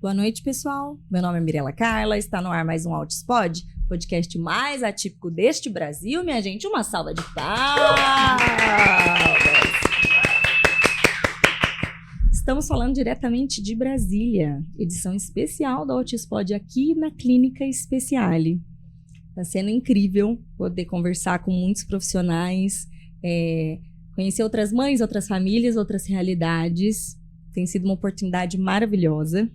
Boa noite, pessoal. Meu nome é Mirela Carla, está no ar mais um Altispod, podcast mais atípico deste Brasil. Minha gente, uma salva de palmas! Estamos falando diretamente de Brasília, edição especial do Altispod aqui na Clínica Speciale. Está sendo incrível poder conversar com muitos profissionais, conhecer outras mães, outras famílias, outras realidades. Tem sido uma oportunidade maravilhosa.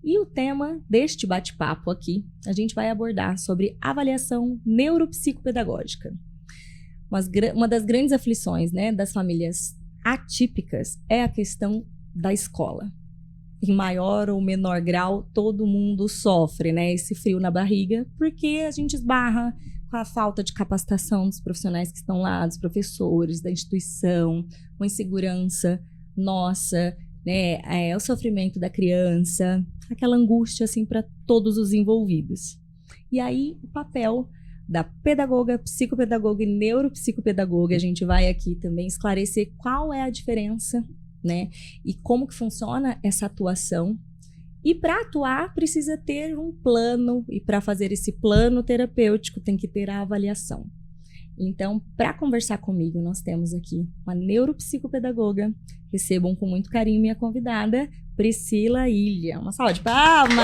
E o tema deste bate-papo aqui, a gente vai abordar sobre avaliação neuropsicopedagógica. Uma das grandes aflições, né, das famílias atípicas é a questão da escola. Em maior ou menor grau, todo mundo sofre, né, esse frio na barriga, porque a gente esbarra com a falta de capacitação dos profissionais que estão lá, dos professores, da instituição, uma insegurança nossa, né, o sofrimento da criança, aquela angústia assim para todos os envolvidos. E aí o papel da pedagoga, psicopedagoga e neuropsicopedagoga, a gente vai aqui também esclarecer qual é a diferença, né, e como que funciona essa atuação. E para atuar precisa ter um plano, e para fazer esse plano terapêutico tem que ter a avaliação. Então, para conversar comigo, nós temos aqui uma neuropsicopedagoga. Recebam com muito carinho minha convidada, Priscila Ilha. Uma salva de palmas!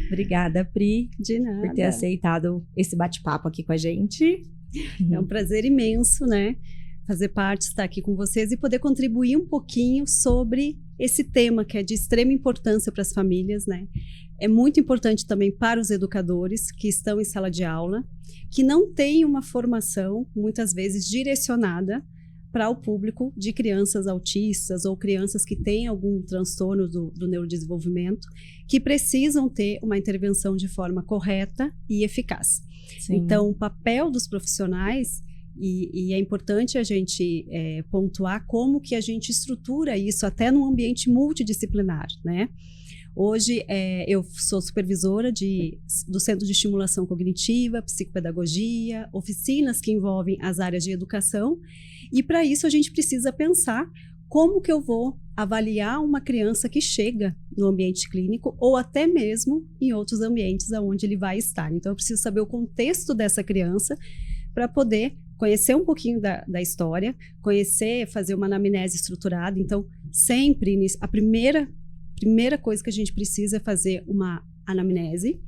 Obrigada, Pri, de nada, por ter aceitado esse bate-papo aqui com a gente. É um prazer imenso, né? Fazer parte, estar aqui com vocês e poder contribuir um pouquinho sobre esse tema que é de extrema importância para as famílias, né? É muito importante também para os educadores que estão em sala de aula, que não têm uma formação, muitas vezes, direcionada para o público de crianças autistas ou crianças que têm algum transtorno do neurodesenvolvimento, que precisam ter uma intervenção de forma correta e eficaz. Sim. Então, o papel dos profissionais, e é importante a gente pontuar como que a gente estrutura isso até num ambiente multidisciplinar, né? Hoje, eu sou supervisora do Centro de Estimulação Cognitiva, Psicopedagogia, oficinas que envolvem as áreas de educação, e para isso a gente precisa pensar como que eu vou avaliar uma criança que chega no ambiente clínico ou até mesmo em outros ambientes onde ele vai estar. Então, eu preciso saber o contexto dessa criança para poder conhecer um pouquinho da história, fazer uma anamnese estruturada. Então, sempre, a primeira coisa que a gente precisa é fazer uma anamnese.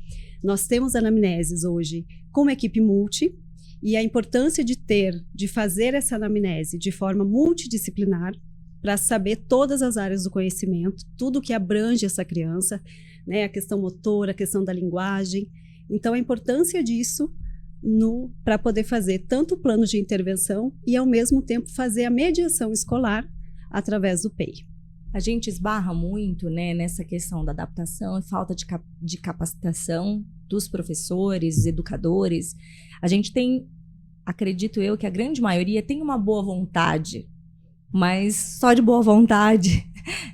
Nós temos anamneses hoje com uma equipe multi, e a importância de fazer essa anamnese de forma multidisciplinar para saber todas as áreas do conhecimento, tudo que abrange essa criança, né, a questão motora, a questão da linguagem. Então, a importância disso para poder fazer tanto o plano de intervenção e, ao mesmo tempo, fazer a mediação escolar através do PEI. A gente esbarra muito, né, nessa questão da adaptação e falta de capacitação dos professores, dos educadores. A gente tem, acredito eu, que a grande maioria tem uma boa vontade, mas só de boa vontade,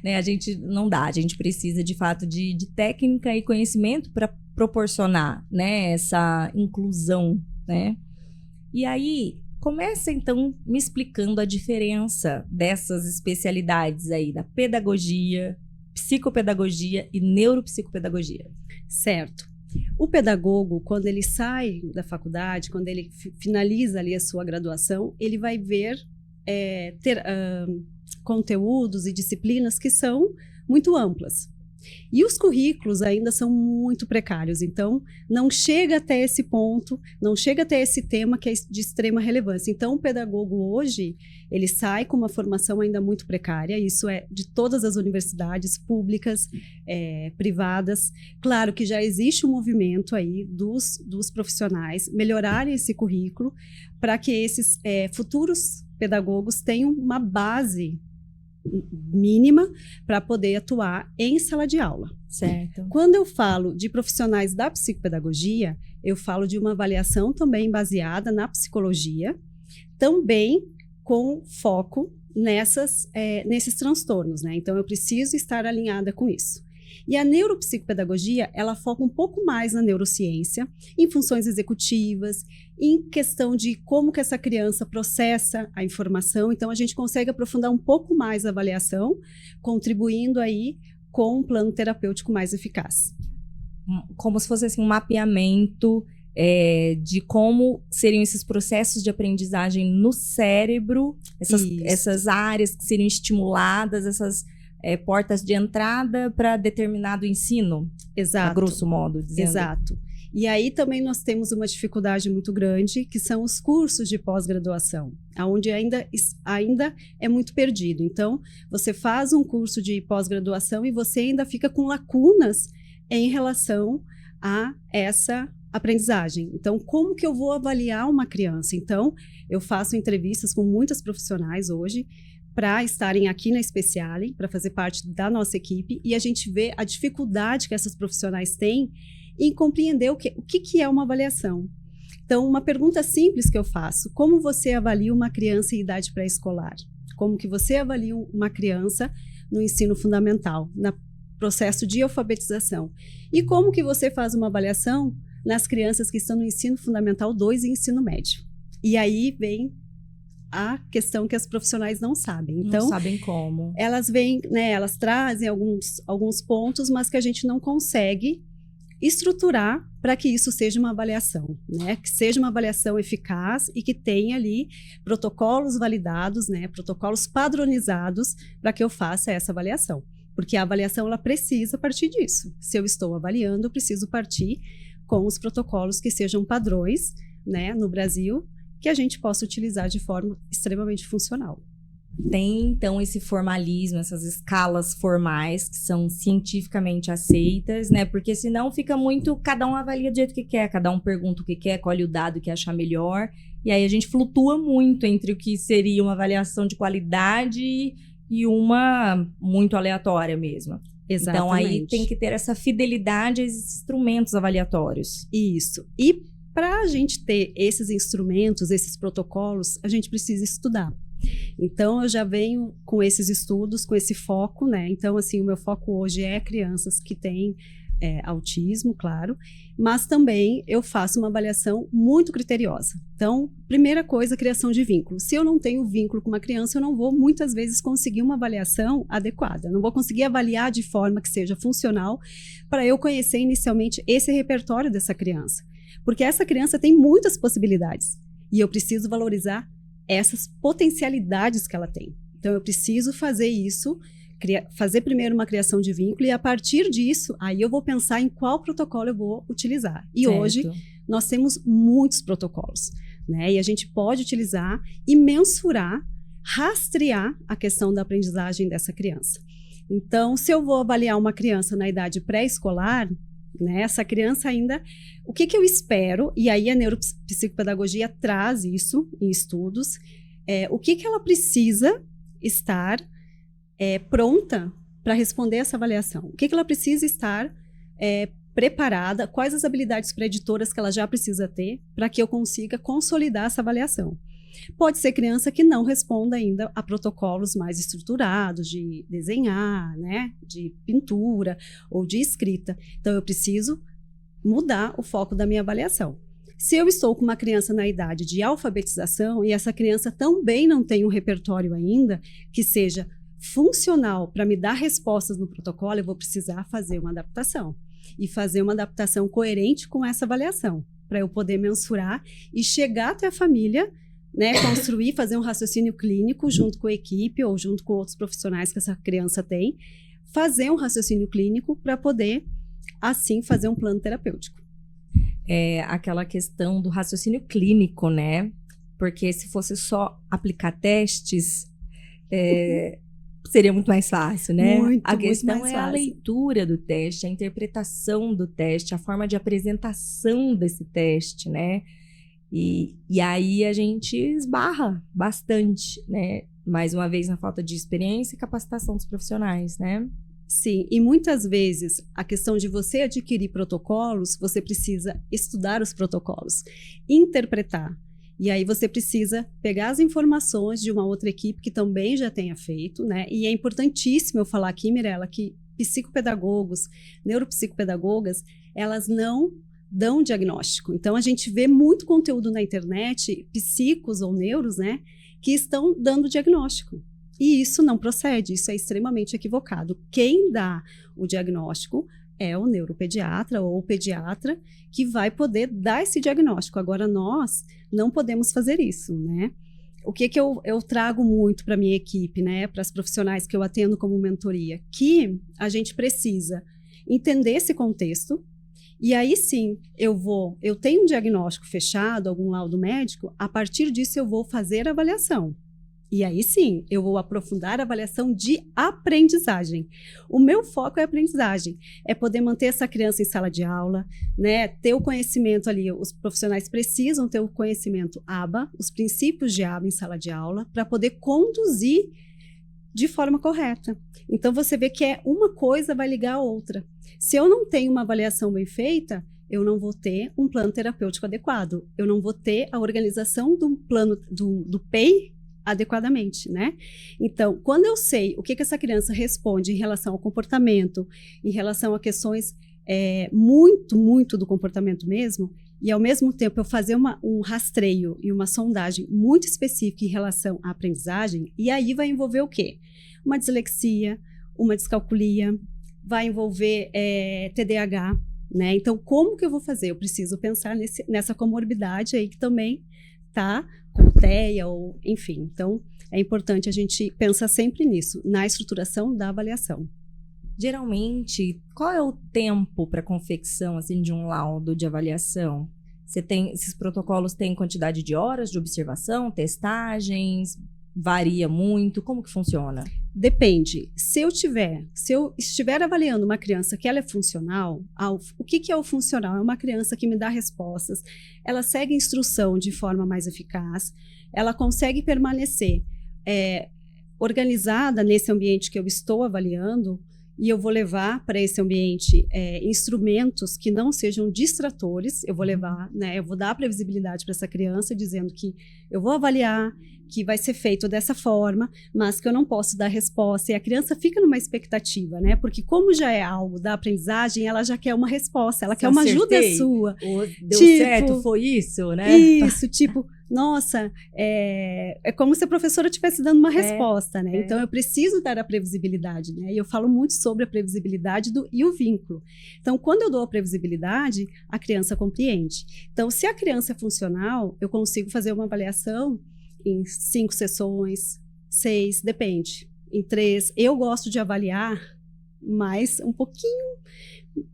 né, a gente não dá. A gente precisa, de fato, de técnica e conhecimento para proporcionar, né, essa inclusão, né? E aí, começa, então, me explicando a diferença dessas especialidades aí, da pedagogia, psicopedagogia e neuropsicopedagogia. Certo. O pedagogo, quando ele sai da faculdade, quando ele finaliza ali a sua graduação, ele vai ter conteúdos e disciplinas que são muito amplas. E os currículos ainda são muito precários, então não chega até esse ponto, não chega até esse tema que é de extrema relevância. Então o pedagogo hoje, ele sai com uma formação ainda muito precária, isso é de todas as universidades públicas, privadas. Claro que já existe um movimento aí dos profissionais melhorarem esse currículo para que esses futuros pedagogos tenham uma base mínima para poder atuar em sala de aula. Certo. Quando eu falo de profissionais da psicopedagogia, eu falo de uma avaliação também baseada na psicologia, também com foco nesses transtornos, né? Então, eu preciso estar alinhada com isso. E a neuropsicopedagogia, ela foca um pouco mais na neurociência, em funções executivas, em questão de como que essa criança processa a informação. Então, a gente consegue aprofundar um pouco mais a avaliação, contribuindo aí com um plano terapêutico mais eficaz. Como se fosse assim, um mapeamento de como seriam esses processos de aprendizagem no cérebro, essas áreas que seriam estimuladas, essas portas de entrada para determinado ensino. Exato. A grosso modo, dizendo. Exato. E aí também nós temos uma dificuldade muito grande, que são os cursos de pós-graduação, onde ainda é muito perdido. Então, você faz um curso de pós-graduação e você ainda fica com lacunas em relação a essa aprendizagem. Então, como que eu vou avaliar uma criança? Então, eu faço entrevistas com muitas profissionais hoje para estarem aqui na Speciale, para fazer parte da nossa equipe, e a gente vê a dificuldade que essas profissionais têm em compreender o que é uma avaliação. Então, uma pergunta simples que eu faço: como você avalia uma criança em idade pré-escolar? Como que você avalia uma criança no ensino fundamental, no processo de alfabetização? E como que você faz uma avaliação nas crianças que estão no ensino fundamental 2 e ensino médio? E aí vem a questão que as profissionais não sabem. Então, não sabem como. Elas vêm, né, elas trazem alguns pontos, mas que a gente não consegue estruturar para que isso seja uma avaliação, né? Que seja uma avaliação eficaz e que tenha ali protocolos validados, né? Protocolos padronizados para que eu faça essa avaliação. Porque a avaliação, ela precisa partir disso. Se eu estou avaliando, eu preciso partir com os protocolos que sejam padrões, né, no Brasil, que a gente possa utilizar de forma extremamente funcional. Tem, então, esse formalismo, essas escalas formais que são cientificamente aceitas, né? Porque senão fica muito, cada um avalia do jeito que quer, cada um pergunta o que quer, colhe o dado que achar melhor, e aí a gente flutua muito entre o que seria uma avaliação de qualidade e uma muito aleatória mesmo. Exatamente. Então, aí tem que ter essa fidelidade a esses instrumentos avaliatórios. Isso. E para a gente ter esses instrumentos, esses protocolos, a gente precisa estudar. Então, eu já venho com esses estudos, com esse foco, né? Então, assim, o meu foco hoje é crianças que têm autismo, claro, mas também eu faço uma avaliação muito criteriosa. Então, primeira coisa, criação de vínculo. Se eu não tenho vínculo com uma criança, eu não vou, muitas vezes, conseguir uma avaliação adequada. Eu não vou conseguir avaliar de forma que seja funcional para eu conhecer inicialmente esse repertório dessa criança. Porque essa criança tem muitas possibilidades e eu preciso valorizar essas potencialidades que ela tem. Então, eu preciso fazer isso, fazer primeiro uma criação de vínculo e, a partir disso, aí eu vou pensar em qual protocolo eu vou utilizar. E certo. Hoje, nós temos muitos protocolos, né? E a gente pode utilizar e mensurar, rastrear a questão da aprendizagem dessa criança. Então, se eu vou avaliar uma criança na idade pré-escolar, né, essa criança ainda, o que eu espero, e aí a neuropsicopedagogia traz isso em estudos, o que ela precisa estar pronta para responder essa avaliação, o que ela precisa estar preparada, quais as habilidades preditoras que ela já precisa ter para que eu consiga consolidar essa avaliação. Pode ser criança que não responda ainda a protocolos mais estruturados de desenhar, né, de pintura ou de escrita. Então, eu preciso mudar o foco da minha avaliação. Se eu estou com uma criança na idade de alfabetização e essa criança também não tem um repertório ainda que seja funcional para me dar respostas no protocolo, eu vou precisar fazer uma adaptação. E fazer uma adaptação coerente com essa avaliação, para eu poder mensurar e chegar até a família, né, construir, fazer um raciocínio clínico junto com a equipe ou junto com outros profissionais que essa criança tem, fazer um raciocínio clínico para poder, assim, fazer um plano terapêutico. Aquela questão do raciocínio clínico, né? Porque se fosse só aplicar testes, seria muito mais fácil, né? A questão é a leitura do teste, a interpretação do teste, a forma de apresentação desse teste, né? E aí a gente esbarra bastante, né? Mais uma vez na falta de experiência e capacitação dos profissionais, né? Sim, e muitas vezes a questão de você adquirir protocolos, você precisa estudar os protocolos, interpretar. E aí você precisa pegar as informações de uma outra equipe que também já tenha feito, né? E é importantíssimo eu falar aqui, Mirela, que psicopedagogos, neuropsicopedagogas, elas não dão diagnóstico. Então, a gente vê muito conteúdo na internet, psicos ou neuros, né, que estão dando diagnóstico. E isso não procede, isso é extremamente equivocado. Quem dá o diagnóstico é o neuropediatra ou o pediatra que vai poder dar esse diagnóstico. Agora, nós não podemos fazer isso, né? O que eu trago muito para a minha equipe, né, para as profissionais que eu atendo como mentoria, que a gente precisa entender esse contexto. E aí sim, eu tenho um diagnóstico fechado, algum laudo médico, a partir disso eu vou fazer a avaliação. E aí sim, eu vou aprofundar a avaliação de aprendizagem. O meu foco é a aprendizagem, é poder manter essa criança em sala de aula, né, ter o conhecimento ali, os profissionais precisam ter o conhecimento ABA, os princípios de ABA em sala de aula, para poder conduzir de forma correta. Então, você vê que uma coisa vai ligar a outra. Se eu não tenho uma avaliação bem feita, eu não vou ter um plano terapêutico adequado. Eu não vou ter a organização do plano do PEI adequadamente, né? Então, quando eu sei o que essa criança responde em relação ao comportamento, em relação a questões muito do comportamento mesmo, e ao mesmo tempo eu fazer um rastreio e uma sondagem muito específica em relação à aprendizagem, e aí vai envolver o quê? Uma dislexia, uma descalculia, vai envolver TDAH, né? Então, como que eu vou fazer? Eu preciso pensar nessa comorbidade aí que também tá com TEA, ou enfim. Então, é importante a gente pensar sempre nisso, na estruturação da avaliação. Geralmente, qual é o tempo para confecção assim, de um laudo de avaliação? Esses protocolos têm quantidade de horas de observação, testagens, varia muito? Como que funciona? Depende. Se eu estiver avaliando uma criança que ela é funcional, o que é o funcional? É uma criança que me dá respostas, ela segue a instrução de forma mais eficaz, ela consegue permanecer organizada nesse ambiente que eu estou avaliando, e eu vou levar para esse ambiente instrumentos que não sejam distratores. Eu vou levar, né, eu vou dar previsibilidade para essa criança, dizendo que eu vou avaliar, que vai ser feito dessa forma, mas que eu não posso dar resposta. E a criança fica numa expectativa, né? Porque como já é algo da aprendizagem, ela já quer uma resposta, ela quer uma ajuda sua. Deu certo, foi isso, né? Isso, tipo, nossa, é como se a professora estivesse dando uma resposta, né? Então, eu preciso dar a previsibilidade, né? E eu falo muito sobre a previsibilidade e o vínculo. Então, quando eu dou a previsibilidade, a criança compreende. Então, se a criança é funcional, eu consigo fazer uma avaliação em 5 sessões, 6, depende. Em 3, eu gosto de avaliar mais um pouquinho,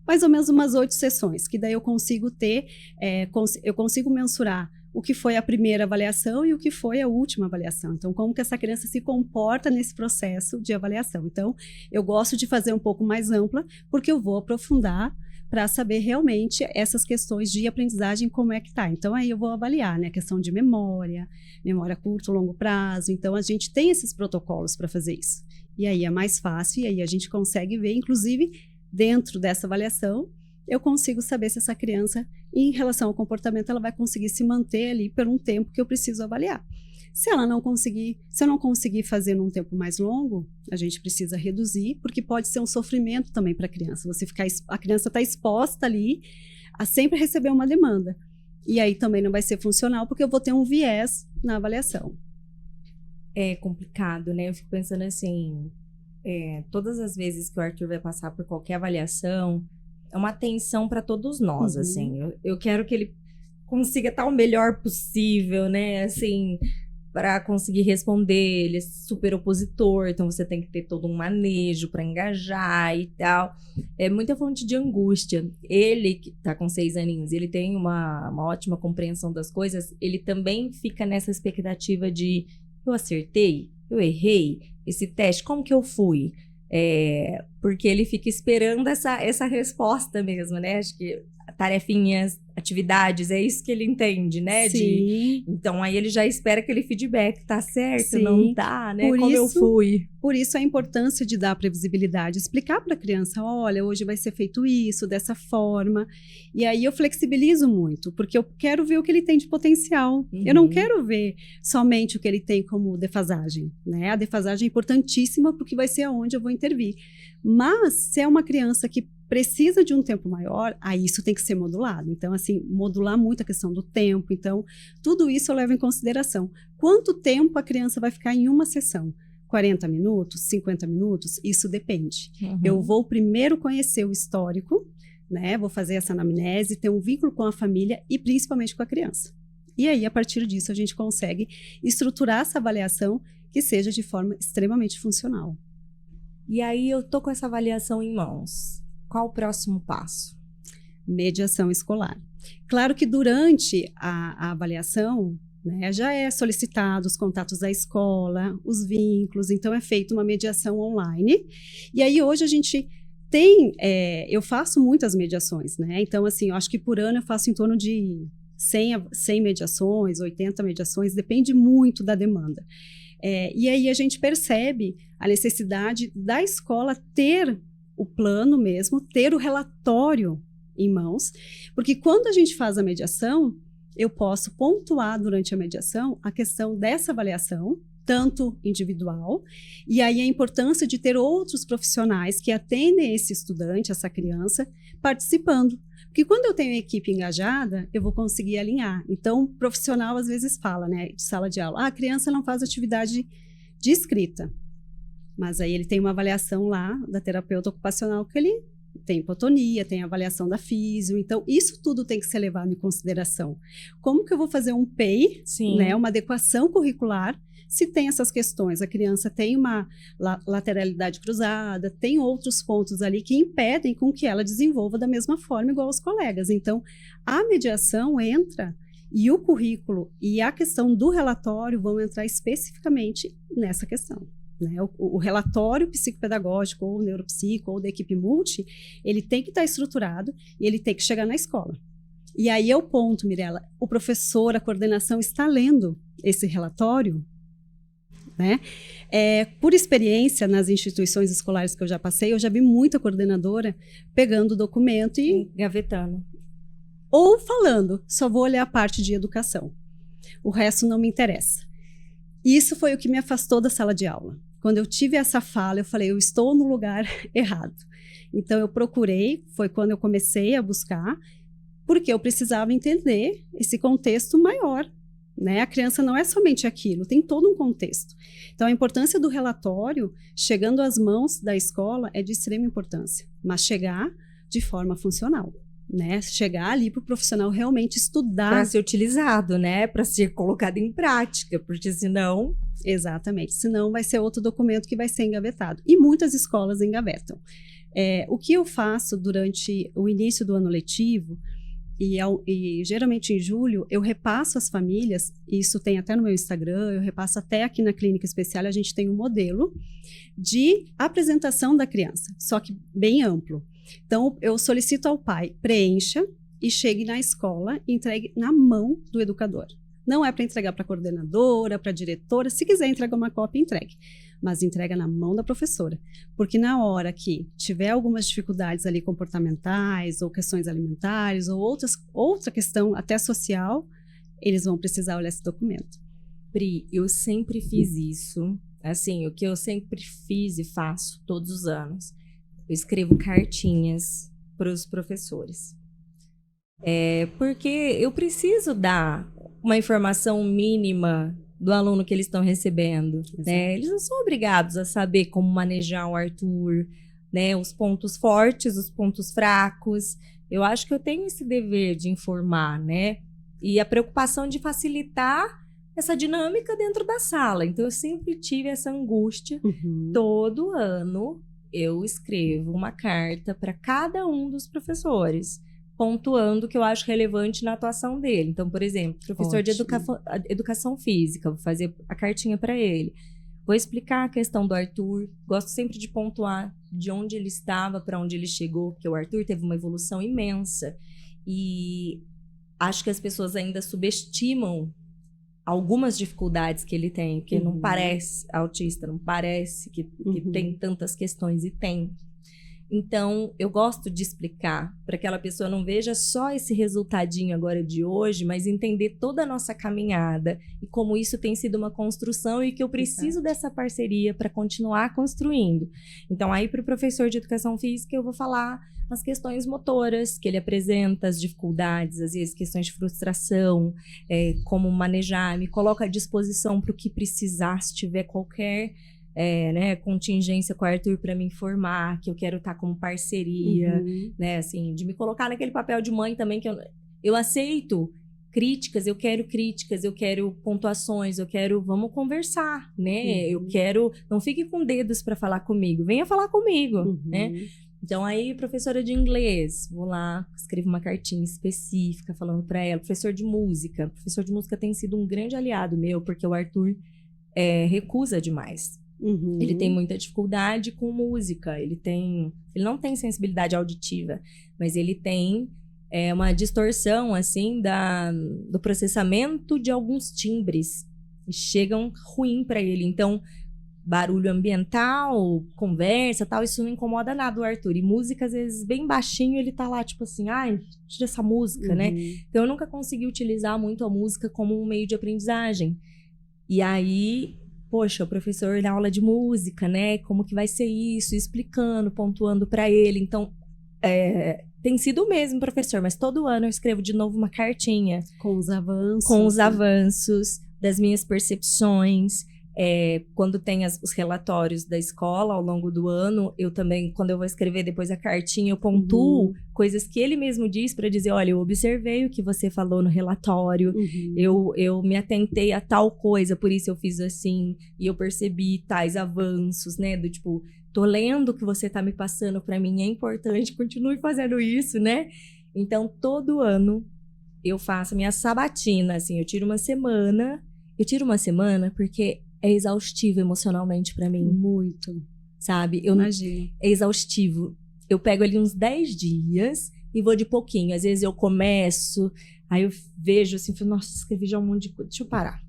mais ou menos umas 8 sessões, que daí eu consigo ter, eu consigo mensurar o que foi a primeira avaliação e o que foi a última avaliação. Então, como que essa criança se comporta nesse processo de avaliação. Então, eu gosto de fazer um pouco mais ampla, porque eu vou aprofundar para saber realmente essas questões de aprendizagem, como é que está. Então, aí eu vou avaliar, né, a questão de memória curto, longo prazo. Então, a gente tem esses protocolos para fazer isso. E aí é mais fácil, e aí a gente consegue ver, inclusive, dentro dessa avaliação, eu consigo saber se essa criança, em relação ao comportamento, ela vai conseguir se manter ali por um tempo que eu preciso avaliar. Se eu não conseguir fazer num tempo mais longo, a gente precisa reduzir, porque pode ser um sofrimento também para a criança. A criança está exposta ali a sempre receber uma demanda. E aí também não vai ser funcional, porque eu vou ter um viés na avaliação. É complicado, né? Eu fico pensando assim, todas as vezes que o Arthur vai passar por qualquer avaliação, é uma tensão para todos nós, assim. Eu quero que ele consiga estar o melhor possível, né? Assim, para conseguir responder. Ele é super opositor, então você tem que ter todo um manejo para engajar e tal. É muita fonte de angústia. Ele, que tá com 6 aninhos, ele tem uma ótima compreensão das coisas, ele também fica nessa expectativa de eu acertei, eu errei, esse teste, como que eu fui? Porque ele fica esperando essa resposta mesmo, né? Acho que tarefinhas, atividades, é isso que ele entende, né? Sim. Então, aí ele já espera aquele feedback, tá certo, Sim. não tá, né? Por Como eu isso- fui. Por isso a importância de dar previsibilidade, explicar para a criança, olha, hoje vai ser feito isso, dessa forma. E aí eu flexibilizo muito, porque eu quero ver o que ele tem de potencial. Eu não quero ver somente o que ele tem como defasagem, né? A defasagem é importantíssima porque vai ser aonde eu vou intervir. Mas se é uma criança que precisa de um tempo maior, aí isso tem que ser modulado. Então, assim, modular muito a questão do tempo. Então, tudo isso eu levo em consideração. Quanto tempo a criança vai ficar em uma sessão? 40 minutos, 50 minutos? Isso depende. Eu vou primeiro conhecer o histórico, né? Vou fazer essa anamnese, ter um vínculo com a família e principalmente com a criança. E aí, a partir disso, a gente consegue estruturar essa avaliação que seja de forma extremamente funcional. E aí, eu tô com essa avaliação em mãos. Qual o próximo passo? Mediação escolar. Claro que durante a avaliação, né, já é solicitado os contatos da escola, os vínculos, então é feita uma mediação online. E aí hoje a gente tem, eu faço muitas mediações, né? Então, assim, eu acho que por ano eu faço em torno de 100 mediações, 80 mediações, depende muito da demanda. E aí a gente percebe a necessidade da escola ter o plano mesmo, ter o relatório em mãos, porque quando a gente faz a mediação, eu posso pontuar durante a mediação a questão dessa avaliação, tanto individual, e aí a importância de ter outros profissionais que atendem esse estudante, essa criança, participando. Porque quando eu tenho a equipe engajada, eu vou conseguir alinhar. Então, o profissional às vezes fala, né, de sala de aula, a criança não faz atividade de escrita. Mas aí ele tem uma avaliação lá da terapeuta ocupacional que ele tem hipotonia, tem avaliação da físio. Então, isso tudo tem que ser levado em consideração. Como que eu vou fazer um PEI, né, uma adequação curricular, se tem essas questões? A criança tem uma lateralidade cruzada, tem outros pontos ali que impedem com que ela desenvolva da mesma forma igual aos colegas. Então, a mediação entra e o currículo e a questão do relatório vão entrar especificamente nessa questão. Né? O relatório psicopedagógico ou neuropsico ou da equipe multi, ele tem que estar estruturado e ele tem que chegar na escola. E aí é o ponto, Mirella, o professor, a coordenação está lendo esse relatório, né? Por experiência nas instituições escolares que eu já passei, eu já vi muita coordenadora pegando o documento e gavetando. Ou falando, só vou olhar a parte de educação. O resto não me interessa. Isso foi o que me afastou da sala de aula. Quando eu tive essa fala, eu falei, eu estou no lugar errado. Então, eu procurei, foi quando eu comecei a buscar, porque eu precisava entender esse contexto maior, né? A criança não é somente aquilo, tem todo um contexto. Então, a importância do relatório, chegando às mãos da escola, é de extrema importância, mas chegar de forma funcional. Né? Chegar ali para o profissional realmente estudar. Para ser utilizado, né? Para ser colocado em prática, porque senão... Exatamente, senão vai ser outro documento que vai ser engavetado. E muitas escolas engavetam. O que eu faço durante o início do ano letivo, e geralmente em julho, eu repasso às famílias, e isso tem até no meu Instagram, eu repasso até aqui na Clínica Especial, a gente tem um modelo de apresentação da criança, só que bem amplo. Então, eu solicito ao pai, preencha e chegue na escola e entregue na mão do educador. Não é para entregar para a coordenadora, para a diretora, se quiser entregar uma cópia, entregue. Mas entrega na mão da professora. Porque na hora que tiver algumas dificuldades ali comportamentais, ou questões alimentares, ou outra questão até social, eles vão precisar olhar esse documento. Pri, eu sempre fiz isso. Assim, o que eu sempre fiz e faço todos os anos. Eu escrevo cartinhas para os professores. Porque eu preciso dar uma informação mínima do aluno que eles estão recebendo. Né? Eles não são obrigados a saber como manejar o Arthur, né? Os pontos fortes, os pontos fracos. Eu acho que eu tenho esse dever de informar, né? E a preocupação de facilitar essa dinâmica dentro da sala. Então, eu sempre tive essa angústia. Todo ano, eu escrevo uma carta para cada um dos professores, pontuando o que eu acho relevante na atuação dele. Então, por exemplo, professor de educação física, vou fazer a cartinha para ele. Vou explicar a questão do Arthur. Gosto sempre de pontuar de onde ele estava para onde ele chegou, porque o Arthur teve uma evolução imensa. E acho que as pessoas ainda subestimam algumas dificuldades que ele tem, porque não parece autista, não parece que tem tantas questões, e tem. Então, eu gosto de explicar para que aquela pessoa não veja só esse resultadinho agora de hoje, mas entender toda a nossa caminhada e como isso tem sido uma construção e que eu preciso dessa parceria para continuar construindo. Então, aí para o professor de educação física, eu vou falar as questões motoras que ele apresenta, as dificuldades, às vezes questões de frustração, como manejar, me coloca à disposição para o que precisar, se tiver qualquer contingência com o Arthur para me informar, que eu quero estar como parceria, né, assim, de me colocar naquele papel de mãe também, que eu aceito críticas, eu quero pontuações, vamos conversar, né, eu quero, não fique com dedos para falar comigo, venha falar comigo, né. Então, aí, professora de inglês, vou lá, escrevo uma cartinha específica falando para ela. Professor de música tem sido um grande aliado meu, porque o Arthur recusa demais. Ele tem muita dificuldade com música, ele não tem sensibilidade auditiva, mas ele tem uma distorção, assim, do processamento de alguns timbres, que chegam ruim para ele. Então, barulho ambiental, conversa, tal, isso não incomoda nada o Arthur. E música, às vezes, bem baixinho, ele tá lá, tipo assim, ai, tira essa música, né? Então, eu nunca consegui utilizar muito a música como um meio de aprendizagem. E aí, poxa, o professor dá aula de música, né? Como que vai ser isso? Explicando, pontuando para ele. Então, tem sido o mesmo, professor, mas todo ano eu escrevo de novo uma cartinha. Com os avanços. Com os avanços das minhas percepções. Quando tem os relatórios da escola ao longo do ano, eu também, quando eu vou escrever depois a cartinha, eu pontuo coisas que ele mesmo diz para dizer, olha, eu observei o que você falou no relatório, eu me atentei a tal coisa, por isso eu fiz assim, e eu percebi tais avanços, né, do tipo, tô lendo o que você tá me passando, para mim é importante, continue fazendo isso, né? Então, todo ano eu faço a minha sabatina, assim, eu tiro uma semana porque é exaustivo emocionalmente pra mim. Muito. Sabe? Imagino. É exaustivo. Eu pego ali uns 10 dias e vou de pouquinho. Às vezes eu começo, aí eu vejo assim, nossa, escrevi já um monte de coisa, deixa eu parar.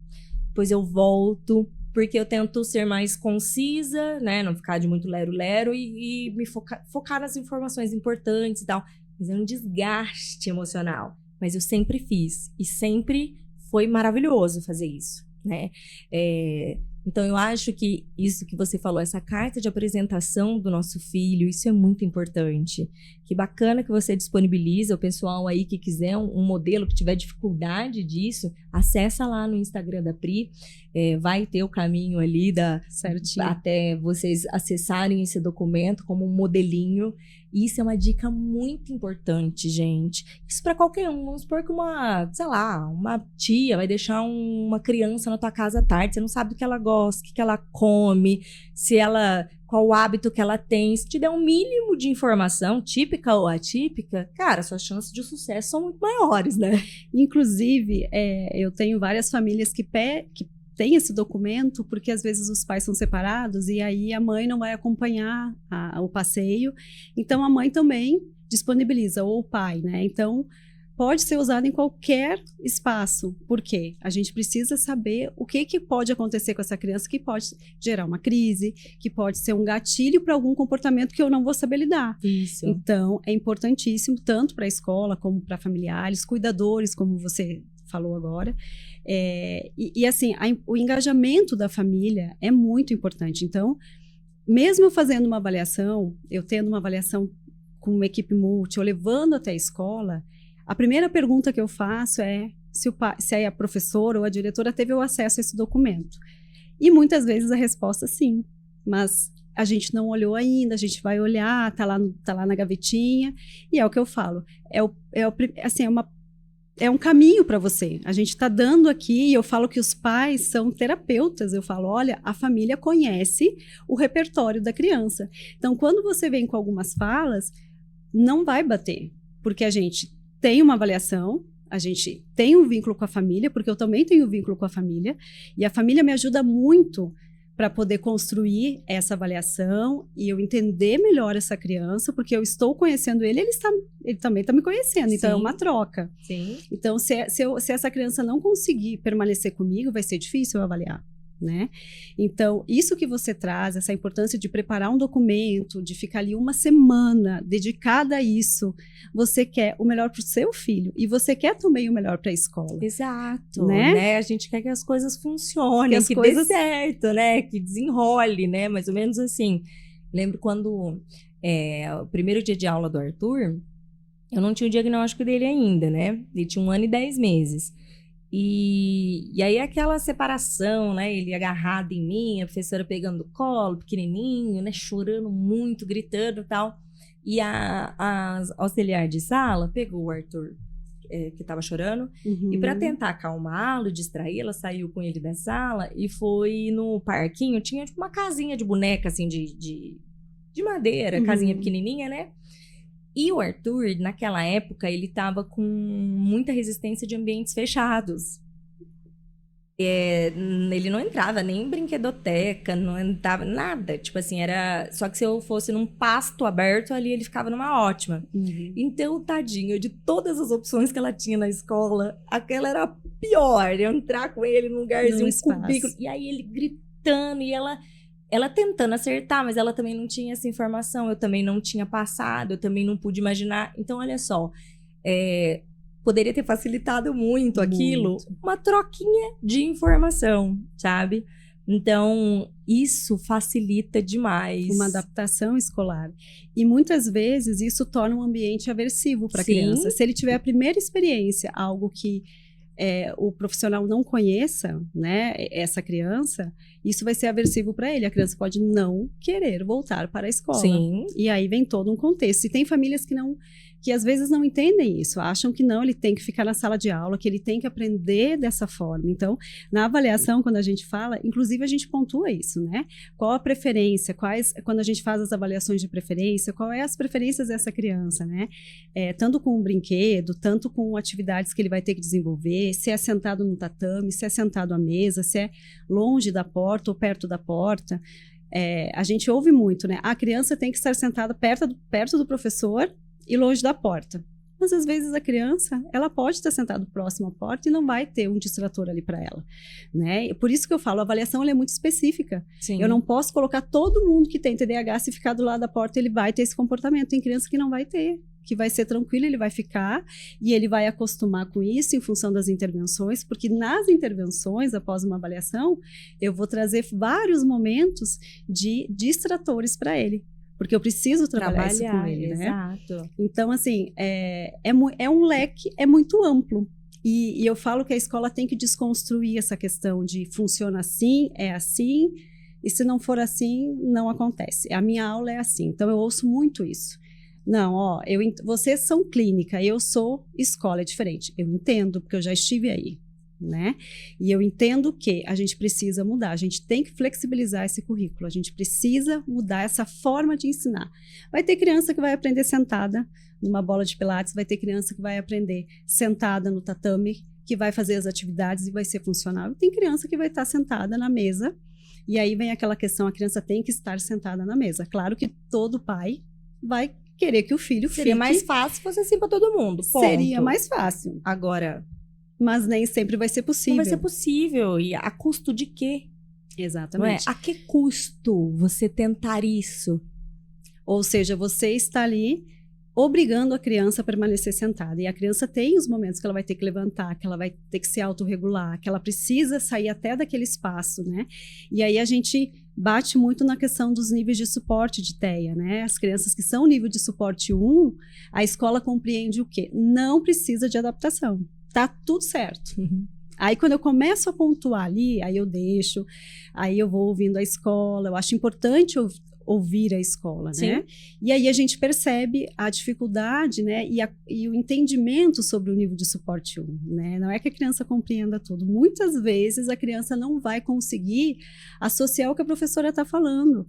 Depois eu volto, porque eu tento ser mais concisa, né? Não ficar de muito lero-lero e me focar nas informações importantes e tal. Mas é um desgaste emocional. Mas eu sempre fiz. E sempre foi maravilhoso fazer isso, né? Então, eu acho que isso que você falou, essa carta de apresentação do nosso filho, isso é muito importante. Que bacana que você disponibiliza, o pessoal aí que quiser um modelo, que tiver dificuldade disso, acessa lá no Instagram da Pri, vai ter o caminho ali até vocês acessarem esse documento como um modelinho. Isso é uma dica muito importante, gente. Isso para qualquer um. Vamos supor que uma tia vai deixar uma criança na tua casa à tarde, você não sabe do que ela gosta, o que ela come, qual o hábito que ela tem. Se te der um mínimo de informação, típica ou atípica, cara, suas chances de sucesso são muito maiores, né? Inclusive, eu tenho várias famílias que tem esse documento, porque às vezes os pais são separados e aí a mãe não vai acompanhar o passeio. Então, a mãe também disponibiliza, ou o pai, né? Então, pode ser usado em qualquer espaço. Por quê? A gente precisa saber o que pode acontecer com essa criança, que pode gerar uma crise, que pode ser um gatilho para algum comportamento que eu não vou saber lidar. Isso. Então, é importantíssimo, tanto para a escola, como para familiares, cuidadores, como você falou agora. E assim, o engajamento da família é muito importante. Então, mesmo eu fazendo uma avaliação, eu tendo uma avaliação com uma equipe multi, ou levando até a escola, a primeira pergunta que eu faço é se a professora ou a diretora teve o acesso a esse documento. E muitas vezes a resposta sim, mas a gente não olhou ainda, a gente vai olhar, tá lá na gavetinha, e é o que eu falo, é um caminho para você. A gente está dando aqui, e eu falo que os pais são terapeutas. Eu falo, olha, a família conhece o repertório da criança. Então, quando você vem com algumas falas, não vai bater, porque a gente tem uma avaliação, a gente tem um vínculo com a família, porque eu também tenho um vínculo com a família, e a família me ajuda muito para poder construir essa avaliação e eu entender melhor essa criança, porque eu estou conhecendo ele, ele também está me conhecendo, então é uma troca. Sim. Então, se essa criança não conseguir permanecer comigo, vai ser difícil eu avaliar. Né? Então, isso que você traz, essa importância de preparar um documento, de ficar ali uma semana dedicada a isso, você quer o melhor para o seu filho e você quer também o melhor para a escola. Exato, né? A gente quer que as coisas funcionem, que dê certo, né? Que desenrole, né? Mais ou menos assim. Lembro quando o primeiro dia de aula do Arthur, eu não tinha o diagnóstico dele ainda, né? Ele tinha 1 ano e 10 meses. E aí aquela separação, né? Ele agarrado em mim, a professora pegando no colo, pequenininho, né? Chorando muito, gritando e tal. E a auxiliar de sala pegou o Arthur, que estava chorando, e para tentar acalmá-lo, distrair, ela saiu com ele da sala e foi no parquinho. Tinha tipo uma casinha de boneca, assim, de madeira, casinha pequenininha, né? E o Arthur, naquela época, ele estava com muita resistência de ambientes fechados. Ele não entrava nem em brinquedoteca, não entrava nada. Tipo assim, era... Só que se eu fosse num pasto aberto, ali ele ficava numa ótima. Então, tadinho, de todas as opções que ela tinha na escola, aquela era a pior. Entrar com ele num lugarzinho, um cubículo. E aí ele gritando, e ela tentando acertar, mas ela também não tinha essa informação, eu também não tinha passado, eu também não pude imaginar. Então, olha só, poderia ter facilitado muito aquilo, uma troquinha de informação, sabe? Então, isso facilita demais. Uma adaptação escolar. E muitas vezes isso torna um ambiente aversivo para a criança. Se ele tiver a primeira experiência, algo que o profissional não conheça, né, essa criança, isso vai ser aversivo para ele. A criança pode não querer voltar para a escola. Sim. E aí vem todo um contexto. E tem famílias que às vezes não entendem isso, acham que não, ele tem que ficar na sala de aula, que ele tem que aprender dessa forma. Então, na avaliação, quando a gente fala, inclusive a gente pontua isso, né? Qual a preferência, quando a gente faz as avaliações de preferência, qual é as preferências dessa criança, né? Tanto com o brinquedo, tanto com atividades que ele vai ter que desenvolver, se é sentado no tatame, se é sentado à mesa, se é longe da porta ou perto da porta. A gente ouve muito, né? A criança tem que estar sentada perto do professor e longe da porta. Mas às vezes a criança, ela pode estar sentada próximo à porta e não vai ter um distrator ali para ela, né? Por isso que eu falo, a avaliação ela é muito específica. Sim. Eu não posso colocar todo mundo que tem TDAH, se ficar do lado da porta, ele vai ter esse comportamento. Tem criança que não vai ter, que vai ser tranquilo, ele vai ficar e ele vai acostumar com isso em função das intervenções, porque nas intervenções, após uma avaliação, eu vou trazer vários momentos de distratores para ele. Porque eu preciso trabalhar isso com ele, né? Exato. Então, assim, é um leque, é muito amplo. E eu falo que a escola tem que desconstruir essa questão de funciona assim, é assim, e se não for assim, não acontece. A minha aula é assim, então eu ouço muito isso. Não, vocês são clínica, eu sou escola, é diferente. Eu entendo, porque eu já estive aí. Né? E eu entendo que a gente precisa mudar, a gente tem que flexibilizar esse currículo, a gente precisa mudar essa forma de ensinar. Vai ter criança que vai aprender sentada numa bola de pilates, vai ter criança que vai aprender sentada no tatame, que vai fazer as atividades e vai ser funcional. E tem criança que vai estar sentada na mesa, e aí vem aquela questão, a criança tem que estar sentada na mesa. Claro que todo pai vai querer que o filho fique... Seria mais fácil se fosse assim para todo mundo, ponto. Seria mais fácil. Agora... Mas nem sempre vai ser possível. Não vai ser possível. E a custo de quê? Exatamente. Não é? A que custo você tentar isso? Ou seja, você está ali obrigando a criança a permanecer sentada. E a criança tem os momentos que ela vai ter que levantar, que ela vai ter que se autorregular, que ela precisa sair até daquele espaço, né? E aí a gente bate muito na questão dos níveis de suporte de TEA, né? As crianças que são nível de suporte 1, a escola compreende o quê? Não precisa de adaptação. Tá tudo certo. Aí, quando eu começo a pontuar ali, aí eu deixo, aí eu vou ouvindo a escola, eu acho importante ouvir a escola, Sim. né? E aí a gente percebe a dificuldade, né? E o entendimento sobre o nível de suporte 1, né? Não é que a criança compreenda tudo. Muitas vezes a criança não vai conseguir associar o que a professora está falando.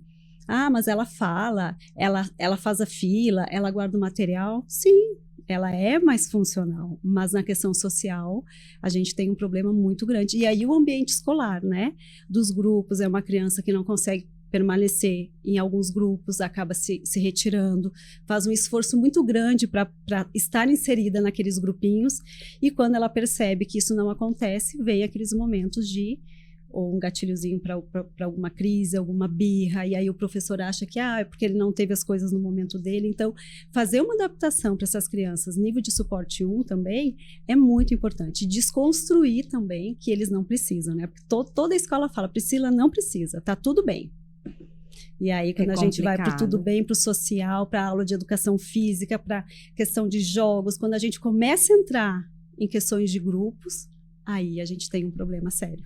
Ah, mas ela fala, ela faz a fila, ela guarda o material. Sim. ela é mais funcional, mas na questão social, a gente tem um problema muito grande. E aí o ambiente escolar, né, dos grupos, é uma criança que não consegue permanecer em alguns grupos, acaba se retirando, faz um esforço muito grande para estar inserida naqueles grupinhos, e quando ela percebe que isso não acontece, vem aqueles momentos de ou um gatilhozinho para alguma crise, alguma birra, e aí o professor acha que é porque ele não teve as coisas no momento dele. Então, fazer uma adaptação para essas crianças, nível de suporte 1 também, é muito importante. Desconstruir também que eles não precisam, né? Porque toda a escola fala, Priscila, não precisa, tá tudo bem. E aí, quando a gente vai para o tudo bem, para o social, para a aula de educação física, para questão de jogos, quando a gente começa a entrar em questões de grupos, aí a gente tem um problema sério.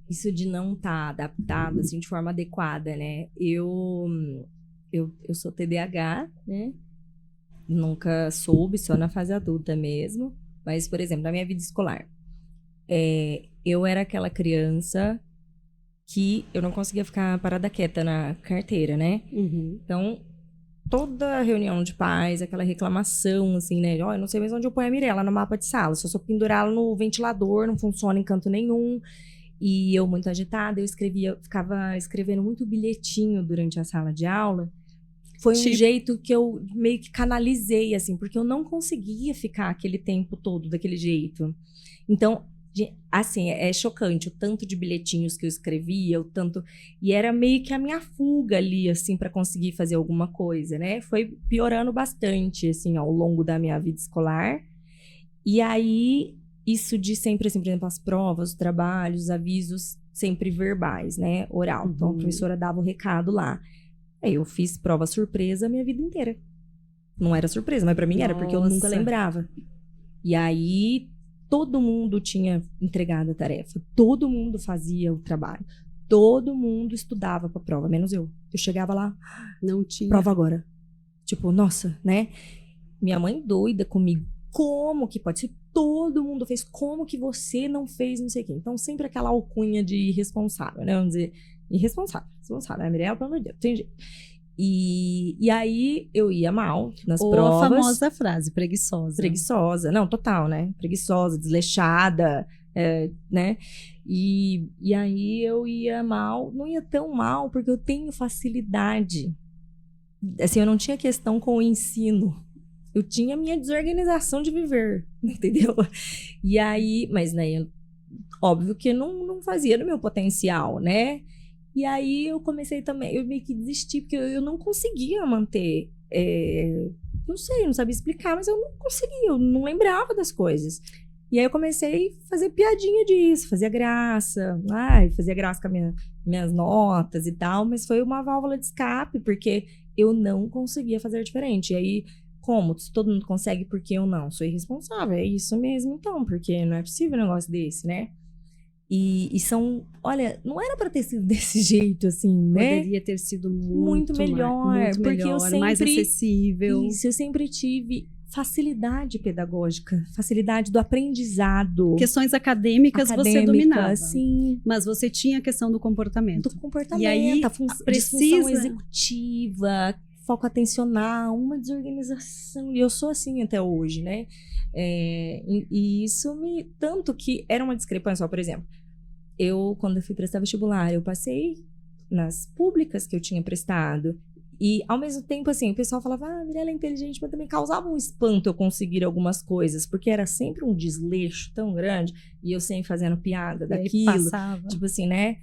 Isso de não estar adaptado, assim, de forma adequada, né? Eu sou TDAH, né? Nunca soube, só na fase adulta mesmo. Mas, por exemplo, na minha vida escolar, eu era aquela criança que eu não conseguia ficar parada quieta na carteira, né? Uhum. Então, toda reunião de pais, aquela reclamação, assim, né? Eu não sei mais onde eu ponho a Mirella no mapa de sala. Se eu só pendurá-la no ventilador, não funciona em canto nenhum. E eu, muito agitada, ficava escrevendo muito bilhetinho durante a sala de aula. Foi um jeito que eu meio que canalizei, assim, porque eu não conseguia ficar aquele tempo todo daquele jeito. Então, assim, é chocante o tanto de bilhetinhos que eu escrevia, o tanto... E era meio que a minha fuga ali, assim, para conseguir fazer alguma coisa, né? Foi piorando bastante, assim, ao longo da minha vida escolar. E aí... Isso de sempre, assim, por exemplo, as provas, os trabalhos, os avisos, sempre verbais, né? Oral. Então, a professora dava o recado lá. Aí eu fiz prova surpresa a minha vida inteira. Não era surpresa, mas pra mim era, porque eu nunca lembrava. E aí, todo mundo tinha entregado a tarefa. Todo mundo fazia o trabalho. Todo mundo estudava pra prova, menos eu. Eu chegava lá, não tinha. Prova agora. Tipo, nossa, né? Minha mãe doida comigo. Como que pode ser? Todo mundo fez. Como que você não fez não sei o quê? Então, sempre aquela alcunha de irresponsável, né? Vamos dizer, irresponsável. Responsável, né? Mirella, pelo amor de Deus, tem jeito. E aí, eu ia mal nas provas. Ou a famosa frase, preguiçosa. Preguiçosa. Não, total, né? Preguiçosa, desleixada, né? E aí, eu ia mal. Não ia tão mal, porque eu tenho facilidade. Assim, eu não tinha questão com o ensino. Eu tinha minha desorganização de viver, entendeu? E aí, mas né, óbvio que não fazia no meu potencial, né? E aí eu comecei também, eu meio que desisti, porque eu não conseguia manter, não sei, não sabia explicar, mas eu não conseguia, eu não lembrava das coisas. E aí eu comecei a fazer piadinha disso, fazia graça com minhas notas e tal, mas foi uma válvula de escape, porque eu não conseguia fazer diferente. E aí, como? Se todo mundo consegue, por que eu não? Sou irresponsável, é isso mesmo então, porque não é possível um negócio desse, né? E são, olha, não era pra ter sido desse jeito, assim, né? Poderia ter sido muito melhor, muito porque melhor, eu sempre, mais acessível. Isso, eu sempre tive facilidade pedagógica, facilidade do aprendizado. Questões acadêmicas você dominava. Sim. Mas você tinha a questão do comportamento. E aí, disfunção executiva, foco atencional, uma desorganização. E eu sou assim até hoje, né? E isso tanto que era uma discrepância. Por exemplo, quando eu fui prestar vestibular, eu passei nas públicas que eu tinha prestado. E, ao mesmo tempo, assim, o pessoal falava, Mirella é inteligente, mas também causava um espanto eu conseguir algumas coisas, porque era sempre um desleixo tão grande, e eu sempre fazendo piada daquilo. Passava. Tipo assim, né?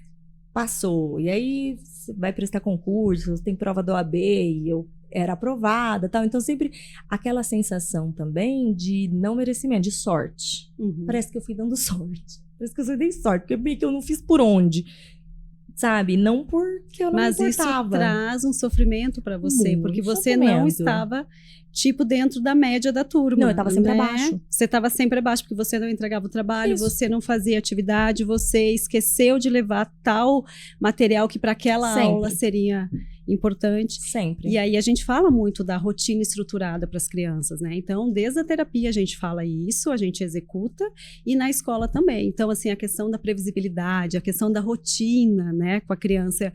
Passou. E aí, você vai prestar concurso, tem prova da OAB, e eu era aprovada, tal. Então, sempre aquela sensação também de não merecimento, de sorte. Uhum. Parece que eu fui dando sorte. Parece que eu dei sorte, porque meio que eu não fiz por onde. Sabe? Não porque eu não me importava. Mas isso traz um sofrimento para você, muito porque você sofrimento. não estava, tipo, dentro da média da turma. Não, eu estava sempre abaixo. Você estava sempre abaixo, porque você não entregava o trabalho, Isso. você não fazia atividade, você esqueceu de levar tal material que para aquela aula seria importante. Sempre. E aí a gente fala muito da rotina estruturada para as crianças, né? Então, desde a terapia a gente fala isso, a gente executa, e na escola também. Então, assim, a questão da previsibilidade, a questão da rotina, né, com a criança.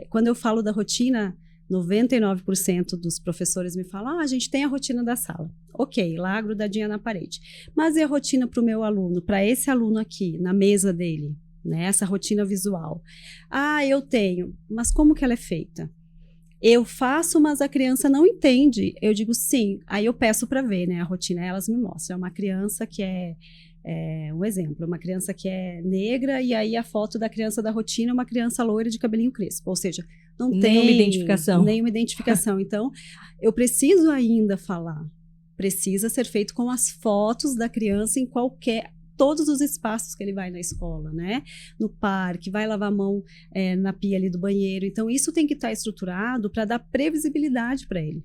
Quando eu falo da rotina, 99% dos professores me falam, a gente tem a rotina da sala. Ok, lá grudadinha na parede. Mas e a rotina para o meu aluno, para esse aluno aqui, na mesa dele? Né? Essa rotina visual. Eu tenho, mas como que ela é feita? Eu faço, mas a criança não entende. Eu digo sim, aí eu peço para ver, né? A rotina, elas me mostram. É uma criança que um exemplo, uma criança que é negra e aí a foto da criança da rotina é uma criança loira de cabelinho crespo. Ou seja, não tem nenhuma identificação. Então, eu preciso ainda falar. Precisa ser feito com as fotos da criança em todos os espaços que ele vai na escola, né? No parque, vai lavar a mão na pia ali do banheiro. Então, isso tem que estar estruturado para dar previsibilidade para ele.